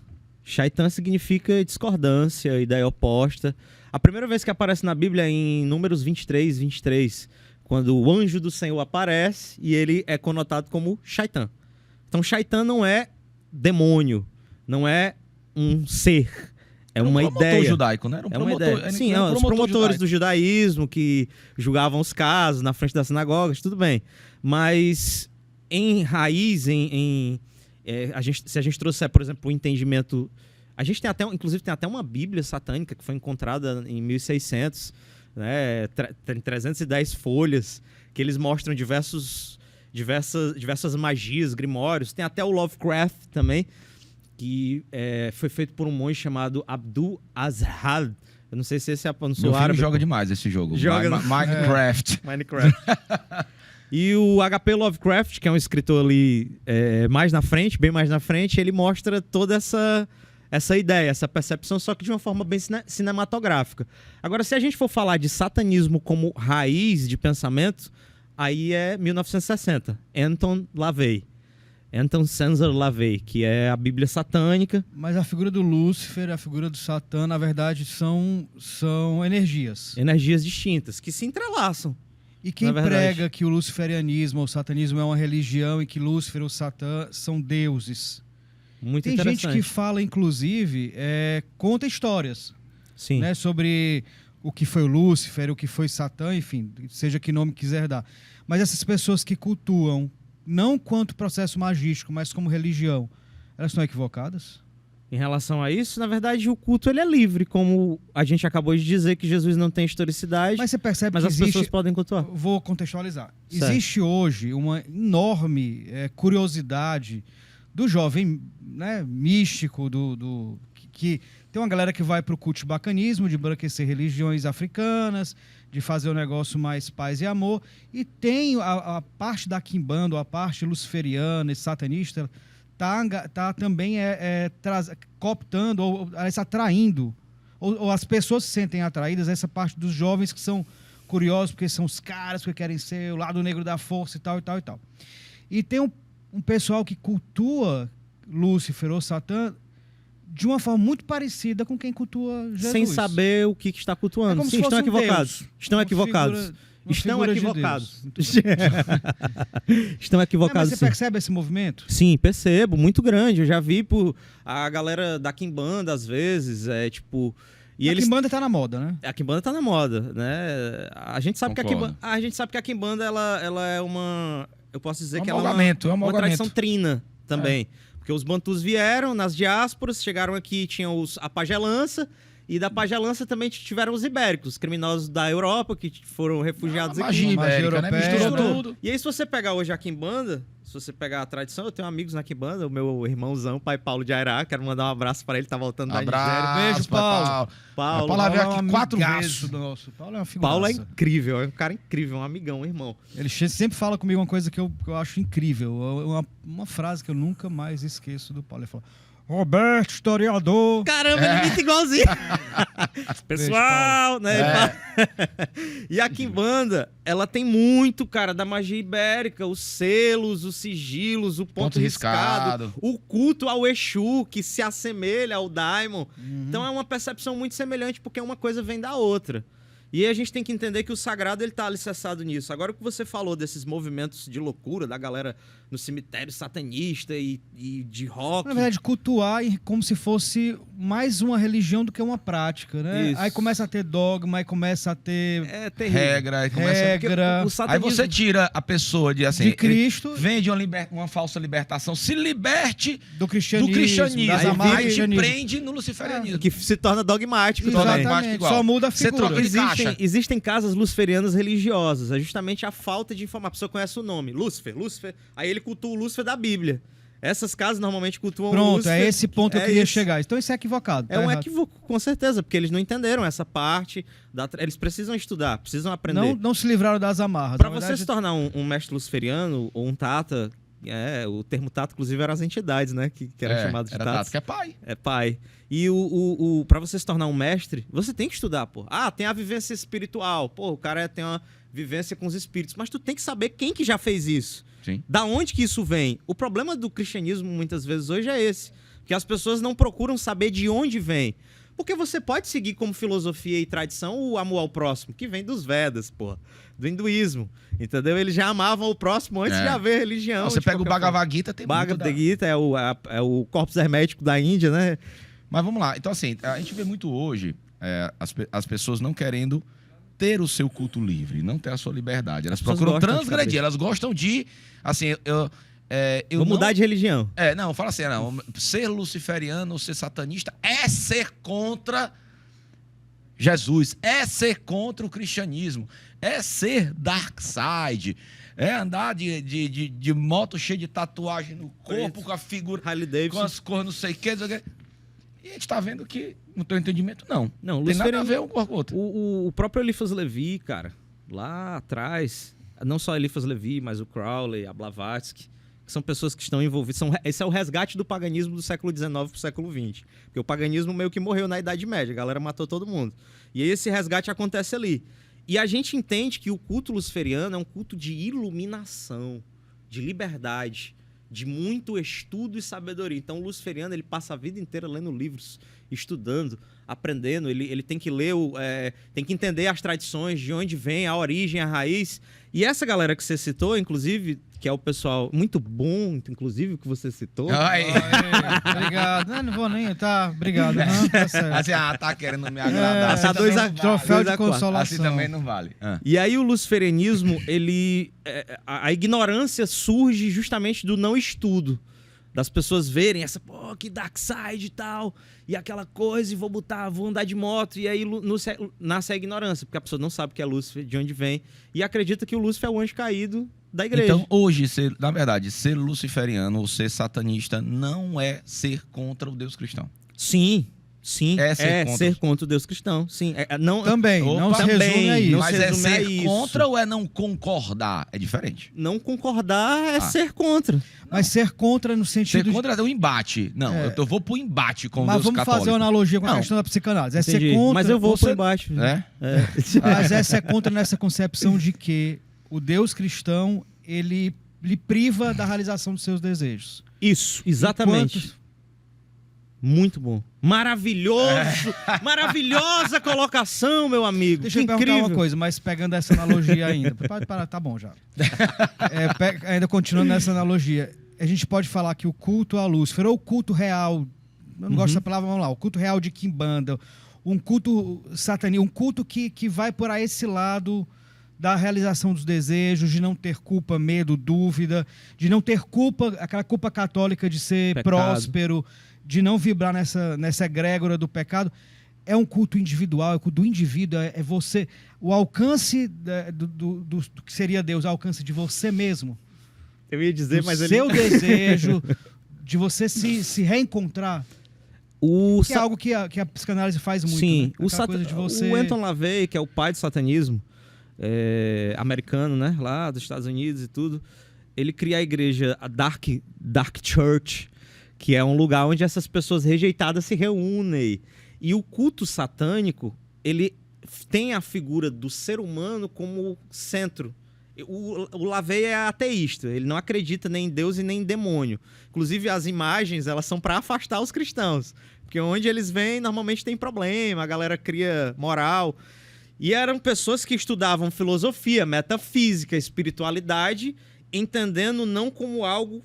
Shaitan significa discordância, ideia oposta. A primeira vez que aparece na Bíblia é em Números 23, quando o anjo do Senhor aparece e ele é conotado como Shaitan. Então, Shaitan não é demônio, não é um ser, é uma ideia. Judaico, né? Era um É uma promotor, ideia. Sim, os promotores do judaísmo que julgavam os casos na frente das sinagogas, tudo bem. Mas em raiz, se a gente trouxer, por exemplo, o entendimento... A gente tem inclusive tem até uma Bíblia satânica que foi encontrada em 1600, né? Tem 310 folhas, que eles mostram diversas magias, grimórios. Tem até o Lovecraft também, que foi feito por um monge chamado Abdul Azhar. Eu não sei se esse é a Meu pronúncia filho árabe. joga demais esse jogo. Joga Minecraft. Minecraft. E o H.P. Lovecraft, que é um escritor ali mais na frente, bem mais na frente, ele mostra toda essa ideia, essa percepção, só que de uma forma bem cinematográfica. Agora, se a gente for falar de satanismo como raiz de pensamento, aí é 1960. Anton Censor LaVey, que é a Bíblia satânica. Mas a figura do Lúcifer, a figura do Satã, na verdade, são energias. Energias distintas, que se entrelaçam. E quem Na verdade. prega que o luciferianismo ou o satanismo é uma religião e que Lúcifer ou Satã são deuses? Muito Tem interessante. gente que fala, inclusive, conta histórias, Sim. né, sobre o que foi o Lúcifer, o que foi Satã, enfim, seja que nome quiser dar. Mas essas pessoas que cultuam, não quanto processo magístico, mas como religião, elas estão equivocadas? Em relação a isso, na verdade, o culto ele é livre, como a gente acabou de dizer que Jesus não tem historicidade, Mas você percebe mas que as existe... pessoas podem cultuar. Vou contextualizar. Certo. Existe hoje uma enorme curiosidade do jovem, né, místico, que tem uma galera que vai para o culto de bacanismo, de embranquecer religiões africanas, de fazer o negócio mais paz e amor, e tem a parte da quimbanda, a parte luciferiana e satanista, tá também cooptando, ou atraindo, ou as pessoas se sentem atraídas a essa parte dos jovens que são curiosos, porque são os caras que querem ser o lado negro da força e tal, e tal, e tal. E tem um pessoal que cultua Lúcifer ou Satã de uma forma muito parecida com quem cultua Jesus. Sem saber o que está cultuando. É como Sim, se fosse estão um equivocados. Deus. Estão Uma equivocados. figura- uma Estão figura de equivocados. Deus. Muito bem. Estão Não, equivocados, mas você sim. percebe esse movimento? Sim, percebo. Muito grande. Eu já vi a galera da Quimbanda, às vezes, E A eles... Quimbanda tá na moda, né? A Quimbanda tá na moda, né? A gente sabe Concordo. que a Quimbanda, ela é uma... Eu posso dizer que ela é amalgamento, uma tradição amalgamento. trina também. Porque os bantus vieram nas diásporas, chegaram aqui, tinham a pagelança, e da pagelança também tiveram os ibéricos, criminosos da Europa, que foram refugiados aqui. Magia Magia ibérica, né? europeia, Misturou né? tudo. E aí, se você pegar hoje a Quimbanda, se você pegar a tradição, eu tenho amigos na Quimbanda, o meu irmãozão, pai Paulo de Airá, quero mandar um abraço para ele, tá voltando da Nigéria. Abraço, Beijo, Paulo. Paulo, Paulo veio é um aqui 4 amigaço vezes. nosso. Paulo é uma figuraça. Paulo é incrível, é um cara incrível, um amigão, um irmão. Ele sempre fala comigo uma coisa que eu acho incrível. Uma frase que eu nunca mais esqueço do Paulo. Ele fala: Roberto, historiador. Caramba, ele imita igualzinho. Pessoal, né? E a Quimbanda, ela tem muito, cara, da magia ibérica, os selos, os sigilos, o ponto riscado, o culto ao Exu, que se assemelha ao Daimon. Então é uma percepção muito semelhante, porque uma coisa vem da outra. E aí a gente tem que entender que o sagrado ele tá alicerçado nisso. Agora o que você falou desses movimentos de loucura, da galera no cemitério satanista e de rock... Na verdade, cultuar como se fosse mais uma religião do que uma prática, né? Isso. Aí começa a ter dogma, aí começa a ter É terrível. Regra, aí começa... regra O Aí satanismo... você tira a pessoa de assim... de Cristo, Vende uma falsa libertação. Se liberte do cristianismo, do cristianismo. das Aí amarras do te cristianismo. prende no luciferianismo. Que se torna dogmático também. Exatamente, igual. só muda a Você figura. troca de caixa. Existem casas luciferianas religiosas. É justamente a falta de informação. A pessoa conhece o nome. Lúcifer. Aí ele cultua o Lúcifer da Bíblia. Essas casas normalmente cultuam o Pronto, Lúcifer. é esse ponto que eu queria isso. chegar. Então isso é equivocado. É tá um errado. equívoco, com certeza, porque eles não entenderam essa parte. Eles precisam estudar, precisam aprender. Não se livraram das amarras. Para Na você verdade, se tornar um mestre luciferiano ou um tata, o termo tata, inclusive, eram as entidades, né? Que eram chamadas de era tatas. tato que é pai. É pai. E para você se tornar um mestre, você tem que estudar, pô. Ah, tem a vivência espiritual. Pô, o cara tem uma vivência com os espíritos. Mas tu tem que saber quem que já fez isso. Sim. Da onde que isso vem? O problema do cristianismo, muitas vezes, hoje é esse. Que as pessoas não procuram saber de onde vem. Porque você pode seguir como filosofia e tradição o amor ao próximo, que vem dos Vedas, pô. Do hinduísmo. Entendeu? Eles já amavam o próximo antes de haver religião. Você de pega o qualquer Bhagavad Gita, tem muito Bhagavad da... Gita é o corpus hermético da Índia, né? Mas vamos lá. Então, assim, a gente vê muito hoje as pessoas não querendo ter o seu culto livre, não ter a sua liberdade. Elas pessoas procuram gostam de transgredir, saber. elas gostam de... Assim, eu Vou mudar de religião. Não, fala assim, não. Ser luciferiano ou ser satanista é ser contra Jesus, é ser contra o cristianismo, é ser dark side, é andar de moto cheia de tatuagem no corpo, Preto. com a figura, Harley com Davidson. as cores, não sei o que. E a gente tá vendo que, no teu entendimento, não. Não, Tem nada a luciferiano- ver um com o outro. O próprio Eliphas Levi, cara, lá atrás, não só Eliphas Levi, mas o Crowley, a Blavatsky, que são pessoas que estão envolvidas. Esse é o resgate do paganismo do século XIX pro século XX. Porque o paganismo meio que morreu na Idade Média, a galera matou todo mundo. E aí esse resgate acontece ali. E a gente entende que o culto luciferiano é um culto de iluminação, de liberdade, de muito estudo e sabedoria. Então o luciferiano ele passa a vida inteira lendo livros, estudando, aprendendo. Ele tem que ler, tem que entender as tradições, de onde vem, a origem, a raiz. E essa galera que você citou, inclusive, que é o pessoal muito bom, inclusive, que você citou. Ai. Obrigado. Não vou nem. Tá, obrigado. Não, tá certo. Assim, tá querendo me agradar. Assim tá também dois não a- vale. Troféu dois de a quatro. consolação. Assim também não vale. E aí o luciferianismo, a ignorância surge justamente do não estudo. Das pessoas verem essa, pô, que dark side e tal, e aquela coisa, e vou andar de moto, e aí nasce a ignorância, porque a pessoa não sabe o que é Lúcifer, de onde vem, e acredita que o Lúcifer é o anjo caído da igreja. Então, hoje, na verdade, ser luciferiano ou ser satanista não é ser contra o Deus cristão. Sim, É ser contra. o Deus cristão, sim. Não, Também, não Opa, se resume a isso. não Mas se é resume a ser isso. contra ou é não concordar? É diferente. Não concordar é Ah. ser contra. Mas ser contra no Ser sentido contra é um embate. Não, eu vou pro embate com Mas Deus vamos católico. fazer uma analogia com a Não. questão da psicanálise. É Entendi. ser contra. Mas eu vou você- por embaixo. É? Mas essa é contra nessa concepção de que o Deus cristão, ele lhe priva da realização dos seus desejos. Isso, exatamente. Enquanto- Muito bom. Maravilhoso! Maravilhosa colocação, meu amigo. Deixa Que eu perguntar incrível. uma coisa, mas pegando essa analogia ainda. Pode parar, tá bom já. Ainda continuando nessa analogia, a gente pode falar que o culto a Lúcifer, ou o culto real, eu não gosto dessa palavra, vamos lá, o culto real de Quimbanda, um culto satanista, um culto que vai por aí esse lado da realização dos desejos, de não ter culpa, medo, dúvida, de não ter culpa, aquela culpa católica de ser Pecado. próspero, de não vibrar nessa egrégora do pecado. É um culto individual, é o culto do indivíduo, é você, o alcance do que seria Deus, o alcance de você mesmo, Eu ia dizer, do mas seu desejo, de você se reencontrar, que é algo que a psicanálise faz muito. Sim, né? Aquela coisa de você... o Anton LaVey, que é o pai do satanismo, americano, né? Lá dos Estados Unidos e tudo, ele cria a igreja, a Dark Church, que é um lugar onde essas pessoas rejeitadas se reúnem. E o culto satânico, ele tem a figura do ser humano como centro. O LaVey é ateísta, ele não acredita nem em Deus e nem em demônio. Inclusive, as imagens, elas são para afastar os cristãos. Porque onde eles vêm, normalmente tem problema, a galera cria moral. E eram pessoas que estudavam filosofia, metafísica, espiritualidade, entendendo não como algo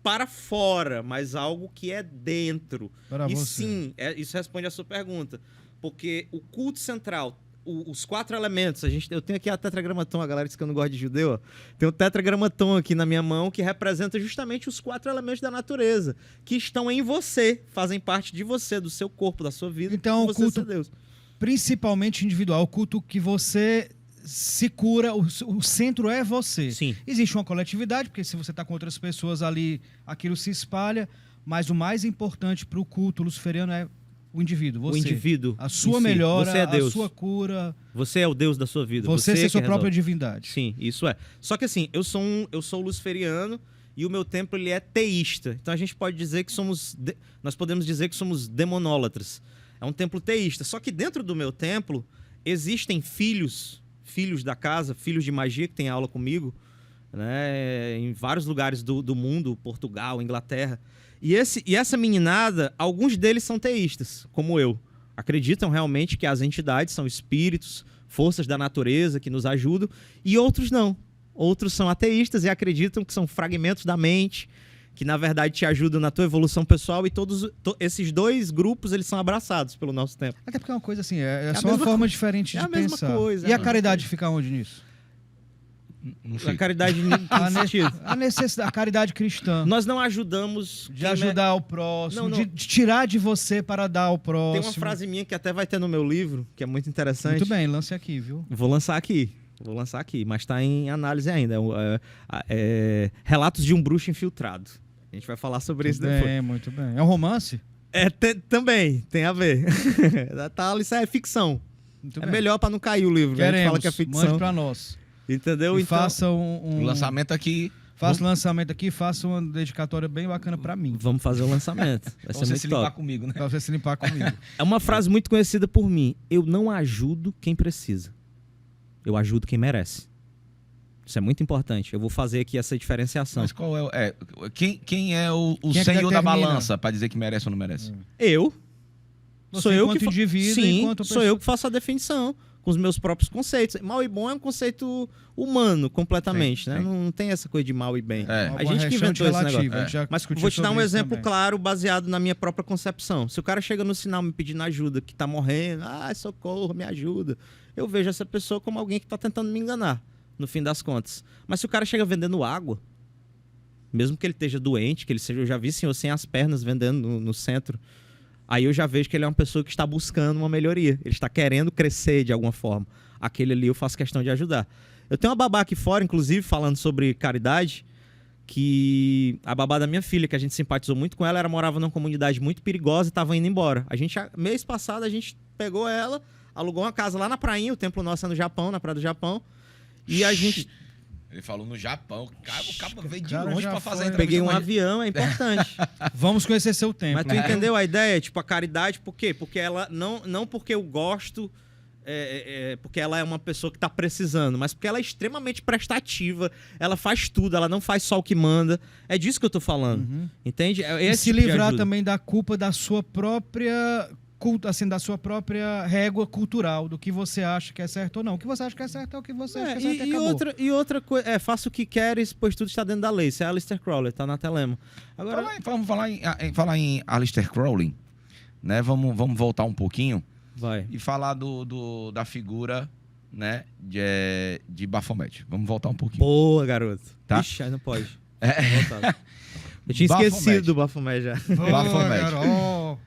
para fora, mas algo que é dentro. Para E você. sim, isso responde a sua pergunta. Porque o culto central, os 4 elementos, eu tenho aqui a tetragramaton, a galera diz que eu não gosto de judeu, ó. Tem o tetragramaton aqui na minha mão, que representa justamente os 4 elementos da natureza, que estão em você, fazem parte de você, do seu corpo, da sua vida. Então, você o culto ser Deus. principalmente individual, o culto que você se cura, o centro é você. Sim. Existe uma coletividade, porque se você está com outras pessoas ali, aquilo se espalha, mas o mais importante para o culto luciferiano é o indivíduo, você. O indivíduo. A sua em si. melhora, Você é a Deus. sua cura, Você é o Deus da sua vida. você ser que sua própria resolve. divindade. Sim, isso é. Só que assim, eu sou luciferiano e o meu templo ele é teísta. Então a gente pode dizer que nós podemos dizer que somos demonólatras. É um templo teísta. Só que dentro do meu templo existem filhos da casa, filhos de magia que têm aula comigo, né, em vários lugares do mundo, Portugal, Inglaterra. E essa meninada, alguns deles são teístas, como eu. Acreditam realmente que as entidades são espíritos, forças da natureza que nos ajudam, e outros não. Outros são ateístas e acreditam que são fragmentos da mente, que na verdade te ajudam na tua evolução pessoal, e esses 2 grupos eles são abraçados pelo nosso tempo. Até porque é uma coisa assim, é a só uma mesma forma diferente é de a mesma pensar. coisa, E é a a caridade fica onde nisso? Não A fica. caridade em que A, ne- sentido? a necessidade, a caridade cristã. Nós não ajudamos... De ajudar o próximo, Não, não. De tirar de você para dar ao próximo. Tem uma frase minha que até vai ter no meu livro, que é muito interessante. Muito bem, lance aqui, viu? Vou lançar aqui, mas está em análise ainda. Relatos de um bruxo infiltrado. A gente vai falar sobre isso Muito depois. bem, muito bem. É um romance? Também, tem a ver. Isso é ficção. Muito É bem. melhor para não cair o livro. A gente Queremos, fala que é mande ficção. para nós. Entendeu? E Então, faça O lançamento aqui. faça o lançamento aqui, faça uma dedicatória bem bacana para mim. vamos fazer o lançamento. Vai Pra ser você muito se limpar top. comigo, né? Pra você se limpar comigo. É uma frase muito conhecida por mim. Eu não ajudo quem precisa. Eu ajudo quem merece. Isso é muito importante. Eu vou fazer aqui essa diferenciação. Mas qual quem é o Quem é que senhor da determina? balança pra dizer que merece ou não merece? Eu. Você sou eu enquanto que indivíduo, Sim, enquanto sou eu que faço a definição com os meus próprios conceitos. Mal e bom é um conceito humano completamente, Sim, né? sim. Não tem essa coisa de mal e bem. É. A gente que inventou esse negócio. A gente já Mas discutiu vou te dar um sobre isso exemplo também. claro, baseado na minha própria concepção. Se o cara chega no sinal me pedindo ajuda, que tá morrendo, socorro, me ajuda, eu vejo essa pessoa como alguém que tá tentando me enganar, no fim das contas. Mas se o cara chega vendendo água, mesmo que ele esteja doente, que ele seja, eu já vi senhor sem as pernas vendendo no centro, aí eu já vejo que ele é uma pessoa que está buscando uma melhoria, ele está querendo crescer de alguma forma. Aquele ali eu faço questão de ajudar. Eu tenho uma babá aqui fora, inclusive, falando sobre caridade, que a babá da minha filha, que a gente simpatizou muito com ela, ela morava numa comunidade muito perigosa e estava indo embora. Mês passado, a gente pegou ela, alugou uma casa lá na prainha, o templo nosso é no Japão, na praia do Japão, e a gente... Ele falou no Japão. O cara veio de cara longe já pra fazer foi. a entrevista. Peguei um com a gente. avião, é importante. Vamos conhecer seu tempo. Mas tu entendeu a ideia? Tipo, a caridade, por quê? Porque ela, não porque eu gosto, porque ela é uma pessoa que tá precisando, mas porque ela é extremamente prestativa, ela faz tudo, ela não faz só o que manda. É disso que eu tô falando, entende? É E esse se tipo de livrar ajuda. também da culpa da sua própria assim, da sua própria régua cultural, do que você acha que é certo ou não. O que você acha que é certo é o que você acha que é certo e acabou. E outra coisa, faça o que queres, pois tudo está dentro da lei. Isso é Aleister Crowley, tá na Telema. Agora, Vamos falar em Aleister Crowley, né? Vamos voltar um pouquinho vai. e falar da figura, né, de Baphomet. Vamos voltar um pouquinho. Boa, garoto. Tá? Ixi, aí não pode. Eu tinha Baphomet. esquecido do Baphomet já. Baphomet.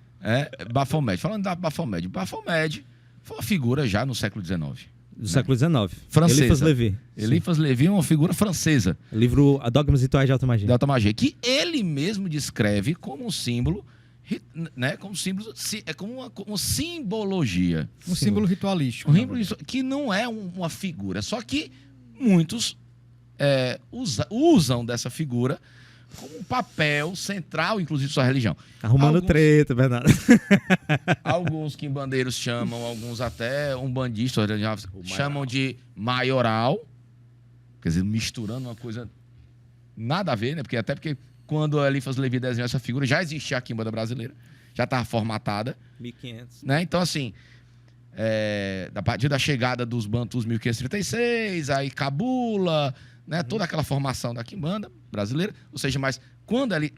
Baphomet. Falando da Baphomet. Baphomet foi uma figura já no século XIX. Do século XIX. Francesa. Eliphas Levi. Eliphas Levi é uma figura francesa Livro Dogmas e Rituais de Alta Magia. da alta magia, que ele mesmo descreve como um símbolo, né, como símbolo, como uma simbologia. Um símbolo ritualístico. Um símbolo que não é uma figura, só que muitos usam dessa figura como um papel central, inclusive, de sua religião. Arrumando treta, Bernardo. Alguns quimbandeiros chamam, alguns até umbandistas chamam de maioral, quer dizer, misturando uma coisa nada a ver, né? Porque quando Eliphas Levi desenhou essa figura, já existia a quimbanda brasileira, já estava formatada, 1500. né? Então, assim, a partir da chegada dos Bantus 1536, aí Cabula, né, toda aquela formação da quimbanda brasileira. Ou seja, mas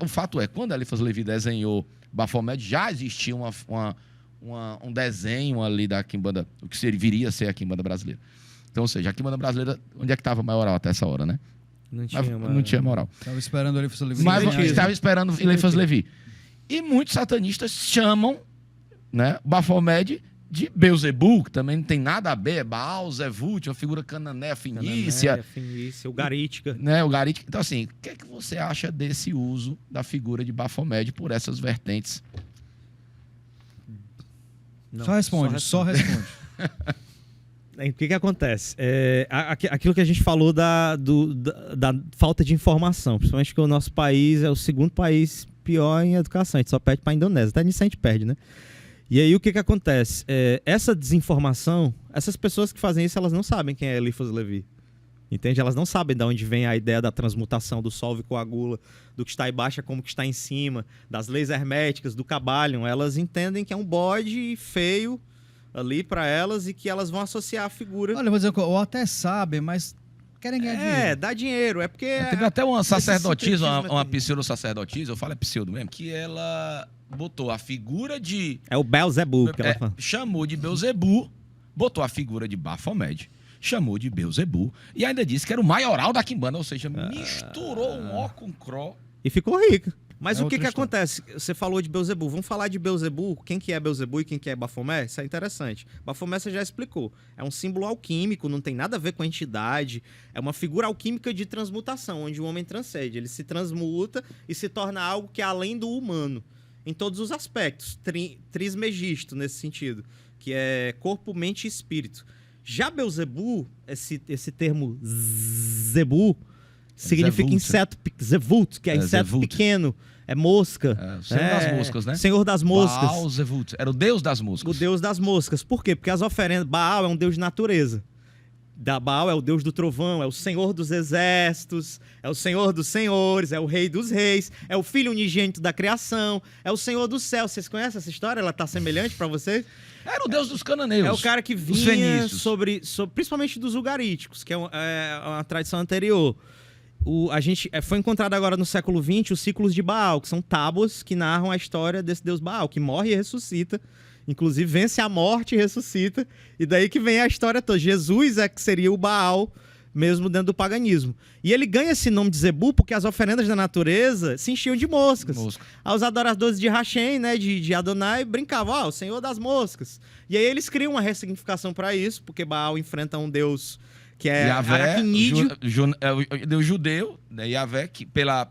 o fato é, quando Eliphas Levi desenhou Baphomet, já existia um desenho ali da quimbanda, o que viria a ser a quimbanda brasileira. Então, ou seja, a quimbanda brasileira, onde é que estava maioral até essa hora, né? Não tinha moral. Estava esperando o Eliphas Levi. Mas estava esperando o Eliphas Levi. E muitos satanistas chamam, né, Baphomet de Beelzebul, que também não tem nada a ver, é Baal, Zevut, uma figura cananeia fenícia. O Garítica. Né, o Garítica. Então, assim, o que é que você acha desse uso da figura de Baphomet por essas vertentes? Não, Só responde. O que acontece? Aquilo que a gente falou da falta de informação, principalmente que o nosso país é o segundo país pior em educação, a gente só perde para a Indonésia, até nisso a gente perde, né? E aí o que acontece? Essa desinformação, essas pessoas que fazem isso, elas não sabem quem é Eliphas Levi. Entende? Elas não sabem de onde vem a ideia da transmutação, do solve coagula, do que está embaixo é como que está em cima, das leis herméticas, do Cabalion. Elas entendem que é um bode feio ali para elas e que elas vão associar a figura. Olha, eu vou dizer, ou até sabem, mas querem ganhar dinheiro. Dá dinheiro. É porque... Teve até uma sacerdotisa, uma pseudo-sacerdotisa, eu falo é pseudo mesmo, que ela botou a figura de... É o Beelzebub que ela fala. Chamou de Beelzebub, botou a figura de Baphomet, chamou de Beelzebub e ainda disse que era o maioral da quimbanda, ou seja, misturou um ó com cró. E ficou rica. Mas o que acontece? Você falou de Beelzebub. Vamos falar de Beelzebub. Quem que é Beelzebub e quem que é Baphomet? Isso é interessante. Baphomet você já explicou. É um símbolo alquímico, não tem nada a ver com a entidade. É uma figura alquímica de transmutação, onde o homem transcende. Ele se transmuta e se torna algo que é além do humano. Em todos os aspectos. Trismegisto, nesse sentido. Que é corpo, mente e espírito. Já Beelzebub, esse termo Zebu, significa inseto, Zevut, que é inseto Zevut. Pequeno, é mosca. Senhor das moscas, né? Senhor das moscas. Baal Zevut, era o deus das moscas. O deus das moscas. Por quê? Porque as oferendas... Baal é um deus de natureza. Baal é o deus do trovão, é o senhor dos exércitos, é o senhor dos senhores, é o rei dos reis, é o filho unigênito da criação, é o senhor do céu. Vocês conhecem essa história? Ela tá semelhante para vocês? Era o deus dos cananeus. É o cara que vinha sobre principalmente dos ugaríticos, que é uma tradição anterior. Foi encontrado agora no século XX os ciclos de Baal, que são tábuas que narram a história desse deus Baal, que morre e ressuscita. Inclusive vence a morte e ressuscita. E daí que vem a história toda. Jesus é que seria o Baal, mesmo dentro do paganismo. E ele ganha esse nome de Zebu porque as oferendas da natureza se enchiam de moscas. Os adoradores de Hashem, né, de Adonai, brincavam, o senhor das moscas. E aí eles criam uma ressignificação para isso, porque Baal enfrenta um deus que é aracnídeo. O deus judeu, né, Yahvé,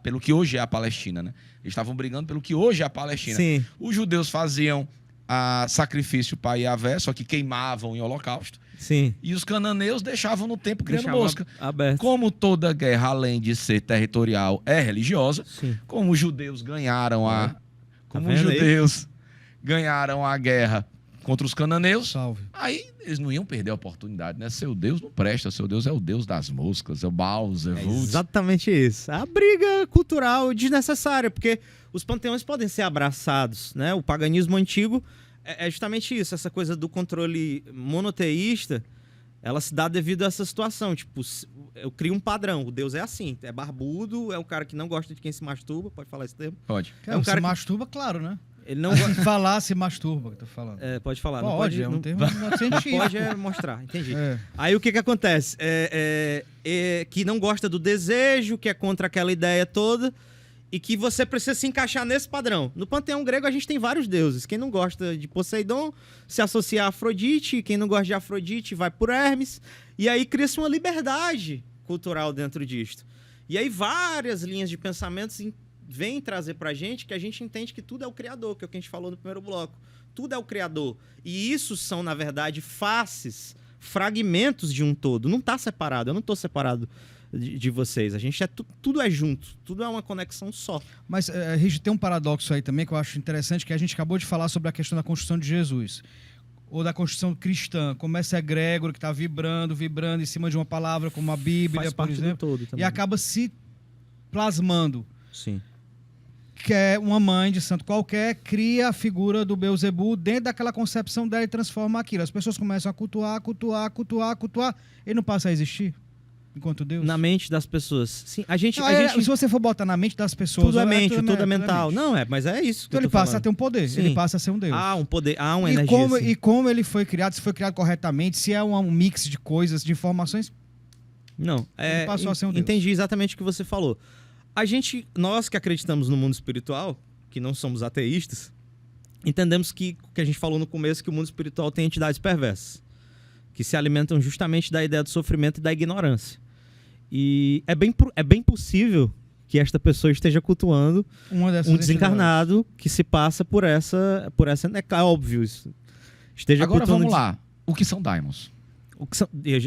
pelo que hoje é a Palestina, né? Eles estavam brigando pelo que hoje é a Palestina. Sim. Os judeus faziam sacrifício para Yahvé, só que queimavam em holocausto. Sim. E os cananeus deixavam no templo criando mosca. Aberto. Como toda guerra, além de ser territorial, é religiosa, sim, como os judeus ganharam a guerra contra os cananeus, aí eles não iam perder a oportunidade, né? Seu Deus não presta, seu Deus é o Deus das moscas, é o Baal, Zevut. Exatamente isso. A briga cultural desnecessária, porque os panteões podem ser abraçados, né? O paganismo antigo é justamente isso, essa coisa do controle monoteísta, ela se dá devido a essa situação. Tipo, eu crio um padrão, o Deus é assim, é barbudo, é um cara que não gosta de quem se masturba, pode falar esse termo? Pode. É um cara que masturba, claro, né? Ele não gosta de falar se masturba, que eu tô falando. Pode falar. Pode, é um termo científico. Pode mostrar, entendi. Aí o que acontece? Que não gosta do desejo, que é contra aquela ideia toda, e que você precisa se encaixar nesse padrão. No panteão grego a gente tem vários deuses. Quem não gosta de Poseidon se associa a Afrodite, quem não gosta de Afrodite vai por Hermes, e aí cria-se uma liberdade cultural dentro disto. E aí várias linhas de pensamentos vem trazer pra gente que a gente entende que tudo é o Criador, que é o que a gente falou no primeiro bloco. Tudo é o Criador. E isso são, na verdade, faces, fragmentos de um todo. Não tá separado. Eu não tô separado de vocês. A gente tudo é junto. Tudo é uma conexão só. Mas, Rich, tem um paradoxo aí também que eu acho interessante, que a gente acabou de falar sobre a questão da construção de Jesus. Ou da construção cristã, como essa egrégora que está vibrando em cima de uma palavra, como a Bíblia, faz por parte exemplo. do todo também. E acaba se plasmando. Sim. quer uma mãe de santo qualquer, cria a figura do Beelzebub dentro daquela concepção dela e transforma aquilo. As pessoas começam a cultuar, e não passa a existir enquanto Deus. Na mente das pessoas. Sim, a gente... Se você for botar na mente das pessoas... Tudo é mente, tudo é tudo mental. mente. Não, mas é isso. Então ele passa a ter um poder, Sim. ele passa a ser um Deus. Um poder, uma energia. E como ele foi criado, se foi criado corretamente, se é um mix de coisas, de informações... Não, ele passou a ser um Deus. Entendi exatamente o que você falou. Nós que acreditamos no mundo espiritual, que não somos ateístas, entendemos que a gente falou no começo, que o mundo espiritual tem entidades perversas, que se alimentam justamente da ideia do sofrimento e da ignorância. E é bem possível que esta pessoa esteja cultuando um desencarnado que se passa por essa é óbvio isso. Agora vamos lá. O que são daimons?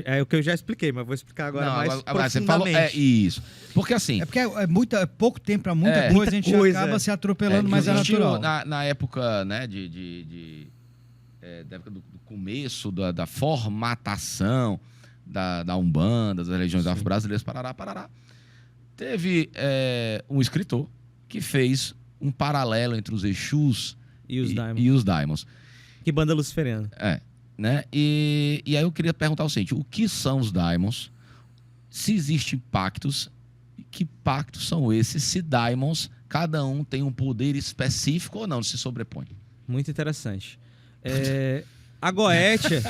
É o que eu já expliquei, mas vou explicar agora mais profundamente. Você falou, isso. Porque assim... É porque é pouco tempo para muita coisa, a gente acaba se atropelando, mas é natural. Na época, né, da época do começo da formatação da Umbanda, das religiões afro-brasileiras, parará. Teve um escritor que fez um paralelo entre os Exus e os daimons. Que banda luciferiana. Né? E aí eu queria perguntar o seguinte: o que são os daimons? Se existem pactos, que pactos são esses? Se daimons, cada um tem um poder específico ou não, se sobrepõe? Muito interessante. A Goetia,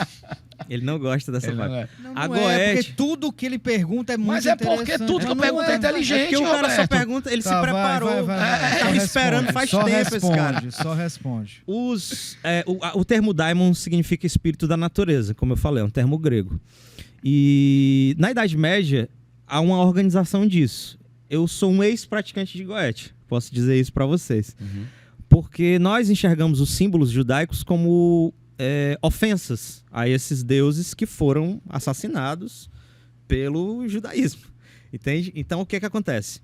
ele não gosta dessa parte. Porque tudo que ele pergunta é muito interessante. Mas porque tudo que eu pergunto é inteligente, porque o cara só pergunta, ele se preparou. Tava esperando faz tempo esse cara. Só responde. O termo daimon significa espírito da natureza, como eu falei, é um termo grego. E na Idade Média, há uma organização disso. Eu sou um ex-praticante de Goetia, posso dizer isso para vocês. Uhum. Porque nós enxergamos os símbolos judaicos como ofensas a esses deuses que foram assassinados pelo judaísmo. Entende? Então, o que acontece?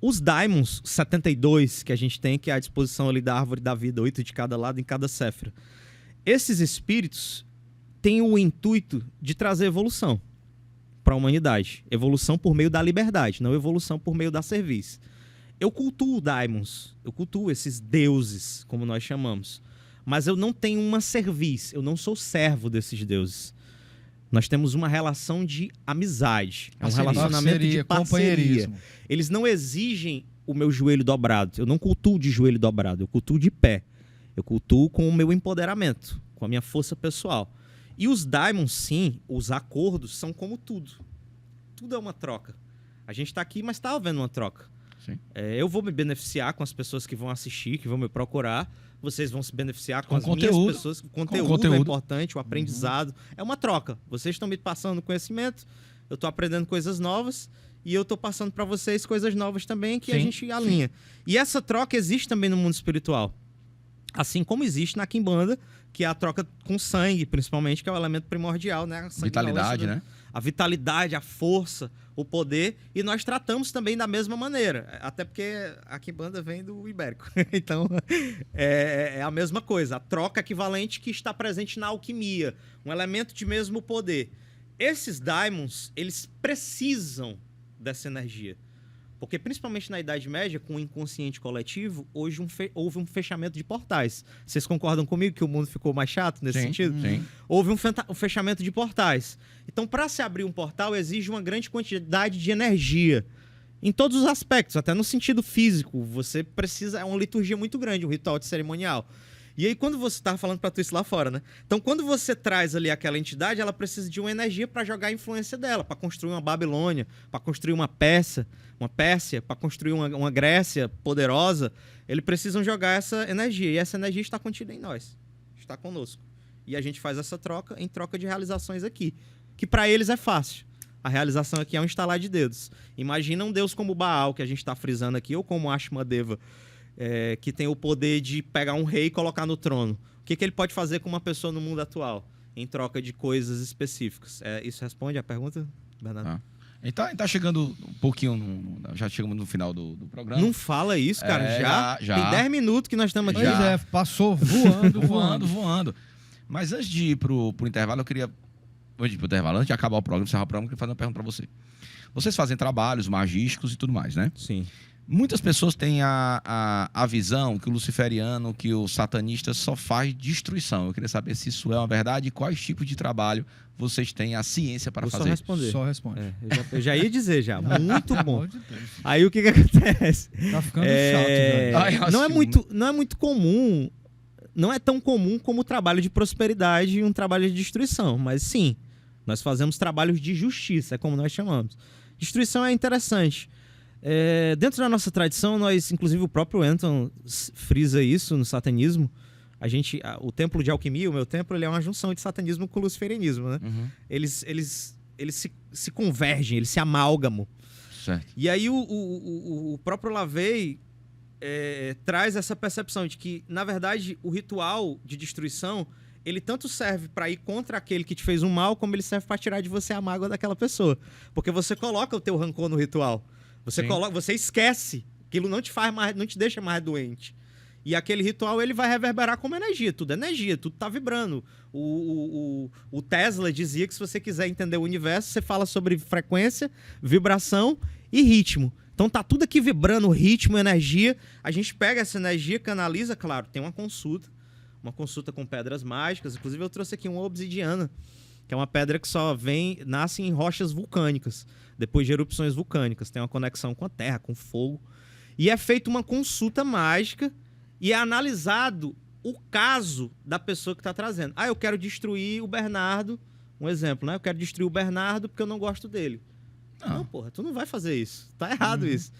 Os daimons, 72, que a gente tem, que é à disposição ali da árvore da vida, 8 de cada lado em cada séfira. Esses espíritos têm o intuito de trazer evolução para a humanidade. Evolução por meio da liberdade, não evolução por meio da serviço. Eu cultuo daimons, eu cultuo esses deuses, como nós chamamos. Mas eu não tenho uma serviço, eu não sou servo desses deuses. Nós temos uma relação de amizade, um relacionamento de parceria. Eles não exigem o meu joelho dobrado, eu não cultuo de joelho dobrado, eu cultuo de pé. Eu cultuo com o meu empoderamento, com a minha força pessoal. E os daimons, sim, os acordos são como tudo. Tudo é uma troca. A gente está aqui, mas está havendo uma troca. Eu vou me beneficiar com as pessoas que vão assistir, que vão me procurar. Vocês vão se beneficiar com as minhas pessoas. O conteúdo é importante, o aprendizado. É uma troca. Vocês estão me passando conhecimento, eu estou aprendendo coisas novas e eu estou passando para vocês coisas novas também que a gente alinha. E essa troca existe também no mundo espiritual. Assim como existe na Quimbanda, que é a troca com sangue, principalmente, que é o elemento primordial, né? Vitalidade, né? A vitalidade, a força, o poder, e nós tratamos também da mesma maneira, até porque a Quimbanda vem do ibérico, então é a mesma coisa, a troca equivalente que está presente na alquimia, um elemento de mesmo poder. Esses daimons, eles precisam dessa energia, porque principalmente na Idade Média, com o inconsciente coletivo, hoje houve um fechamento de portais. Vocês concordam comigo que o mundo ficou mais chato nesse sentido? Sim. Houve um fechamento de portais. Então, para se abrir um portal, exige uma grande quantidade de energia. Em todos os aspectos, até no sentido físico. Você precisa... É uma liturgia muito grande, um ritual de cerimonial. E aí, quando você estava falando para tu isso lá fora, né? Então, quando você traz ali aquela entidade, ela precisa de uma energia para jogar a influência dela, para construir uma Babilônia, para construir uma Pérsia, para construir uma Grécia poderosa. Eles precisam jogar essa energia. E essa energia está contida em nós. Está conosco. E a gente faz essa troca em troca de realizações aqui. Que para eles é fácil. A realização aqui é um estalar de dedos. Imagina um deus como Baal, que a gente está frisando aqui, ou como Ashmadeva, que tem o poder de pegar um rei e colocar no trono. O que ele pode fazer com uma pessoa no mundo atual, em troca de coisas específicas? Isso responde a pergunta, Bernardo? Então, tá chegando um pouquinho, já chegamos no final do programa. Não fala isso, cara. Já. Tem 10 minutos que nós estamos aqui. Pois passou voando. Mas antes de ir pro intervalo, eu queria... Antes de ir pro intervalo, antes de acabar o programa, encerrar o programa, eu queria fazer uma pergunta para você. Vocês fazem trabalhos magísticos e tudo mais, né? Sim. Muitas pessoas têm a visão que o luciferiano, que o satanista só faz destruição. Eu queria saber se isso é uma verdade e quais tipos de trabalho vocês têm a ciência para Vou só fazer. responder. Só responde. Eu já ia dizer já. Muito Pelo bom. amor de Deus. Aí o que acontece? Tá ficando chato, velho. Ai, não é assim, muito comum, não é tão comum como o trabalho de prosperidade e um trabalho de destruição, mas sim, nós fazemos trabalhos de justiça, é como nós chamamos. Destruição é interessante. Dentro da nossa tradição, nós, inclusive o próprio Anton frisa isso no satanismo. O templo de alquimia, o meu templo, ele é uma junção de satanismo com luciferianismo, né? Uhum. Eles se convergem, eles se amalgamam. Certo. E aí o próprio Lavey traz essa percepção de que, na verdade, o ritual de destruição, ele tanto serve para ir contra aquele que te fez um mal, como ele serve para tirar de você a mágoa daquela pessoa. Porque você coloca o teu rancor no ritual. Você esquece. Aquilo não te faz mais, não te deixa mais doente. E aquele ritual, ele vai reverberar como energia. Tudo é energia, tudo tá vibrando. O Tesla dizia que se você quiser entender o universo, você fala sobre frequência, vibração e ritmo. Então tá tudo aqui vibrando, ritmo, energia. A gente pega essa energia, canaliza, claro, tem uma consulta com pedras mágicas. Inclusive eu trouxe aqui uma obsidiana, que é uma pedra que nasce em rochas vulcânicas, depois de erupções vulcânicas. Tem uma conexão com a terra, com o fogo. E é feita uma consulta mágica e é analisado o caso da pessoa que está trazendo. Eu quero destruir o Bernardo, um exemplo, né? Eu quero destruir o Bernardo porque eu não gosto dele. Não, porra, tu não vai fazer isso. Tá errado isso.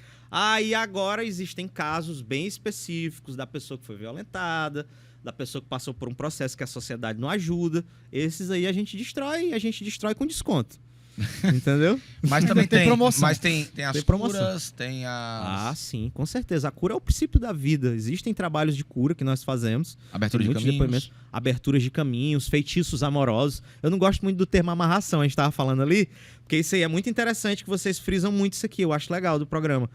E agora existem casos bem específicos da pessoa que foi violentada, da pessoa que passou por um processo que a sociedade não ajuda. Esses aí a gente destrói com desconto. Entendeu? Mas também Tem tem promoção. Mas tem as promoção. curas, tem as... Sim, com certeza. A cura é o princípio da vida. Existem trabalhos de cura que nós fazemos. Abertura de Muitos caminhos. depoimentos. Aberturas de caminhos, feitiços amorosos. Eu não gosto muito do termo amarração, a gente estava falando ali, porque isso aí é muito interessante, que vocês frisam muito isso aqui. Eu acho legal do programa.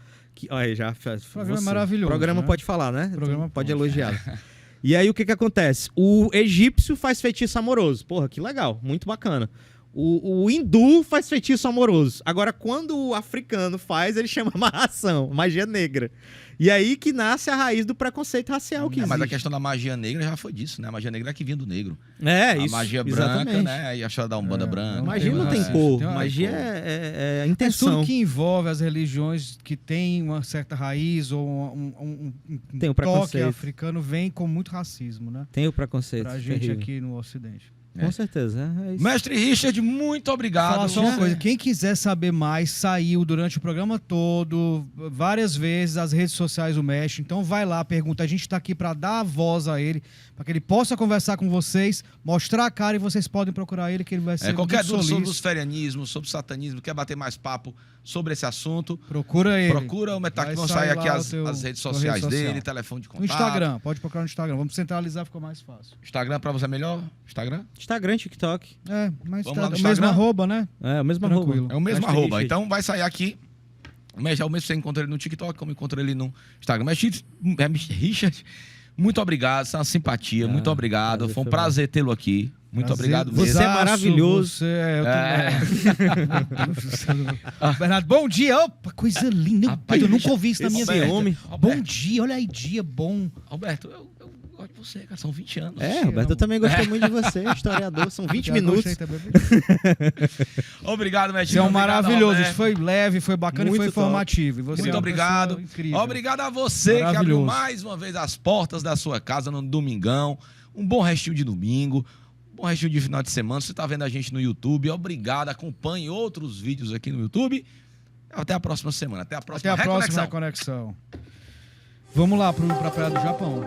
Olha, O programa é maravilhoso. O programa né? pode falar, né? Programa pode pode. elogiar. E aí o que acontece? O egípcio faz feitiço amoroso. Porra, que legal, muito bacana. O hindu faz feitiço amoroso. Agora, quando o africano faz, ele chama amarração, magia negra. E aí que nasce a raiz do preconceito racial que existe. Mas a questão da magia negra já foi disso, né? A magia negra é que vinha do negro. A A magia branca, né? E a história da Umbanda branca. Magia não tem tem cor, tem uma magia cor. é a É intenção. tudo que envolve as religiões que tem uma certa raiz ou um Tem o toque preconceito. africano vem com muito racismo, né? Tem o preconceito. Pra gente terrível. aqui no Ocidente. Com certeza, é isso. Mestre Richard, muito obrigado. Falar só uma coisa, quem quiser saber mais, saiu durante o programa todo, várias vezes, as redes sociais do Mestre, então vai lá, pergunta, a gente tá aqui para dar a voz a ele, para que ele possa conversar com vocês, mostrar a cara e vocês podem procurar ele, que ele vai ser Qualquer muito dúvida sobre solícito. os ferianismos, sobre o satanismo, quer bater mais papo sobre esse assunto, Procura ele. procura o Metal, que Vai vão sair sair aqui lá as o teu- redes tua sociais rede social. dele, telefone de No contato. Instagram, pode procurar no Instagram, vamos centralizar, ficou mais fácil. Instagram pra você é melhor? Instagram? Instagram, TikTok. Mas Vamos tá lá no o mesmo Instagram? arroba, né? É o mesmo Tranquilo. arroba. É o mesmo Mestre arroba. Richard. Então vai sair aqui. É o mesmo que você encontra ele no TikTok, como encontra ele no Instagram. Mas Richard, muito obrigado. Isso é uma simpatia. Muito obrigado. prazer Foi um foi prazer tê-lo aqui. Muito obrigado mesmo. Você é maravilhoso. Você eu também. Bernardo, bom dia. Opa, coisa linda. Rapaz, Eu nunca ouvi isso na minha esse vida. homem. Bom dia, olha aí, dia bom. Alberto, eu gosto de você, cara. São 20 anos. Roberto, eu também gostei muito de você, historiador. São 20 Já minutos. gostei também. Obrigado, mestre. Você é um Obrigado, maravilhoso. Roberto. Isso foi leve, foi bacana Muito e foi top. informativo. E você Muito é uma obrigado. pessoa incrível. Obrigado a você que abriu Maravilhoso. mais uma vez as portas da sua casa no domingão. Um bom restinho de domingo. Um bom restinho de final de semana. Você está vendo a gente no YouTube. Obrigado. Acompanhe outros vídeos aqui no YouTube. Até a próxima semana. Até a próxima Até a próxima Reconexão. reconexão. Vamos lá para a Praia do Japão.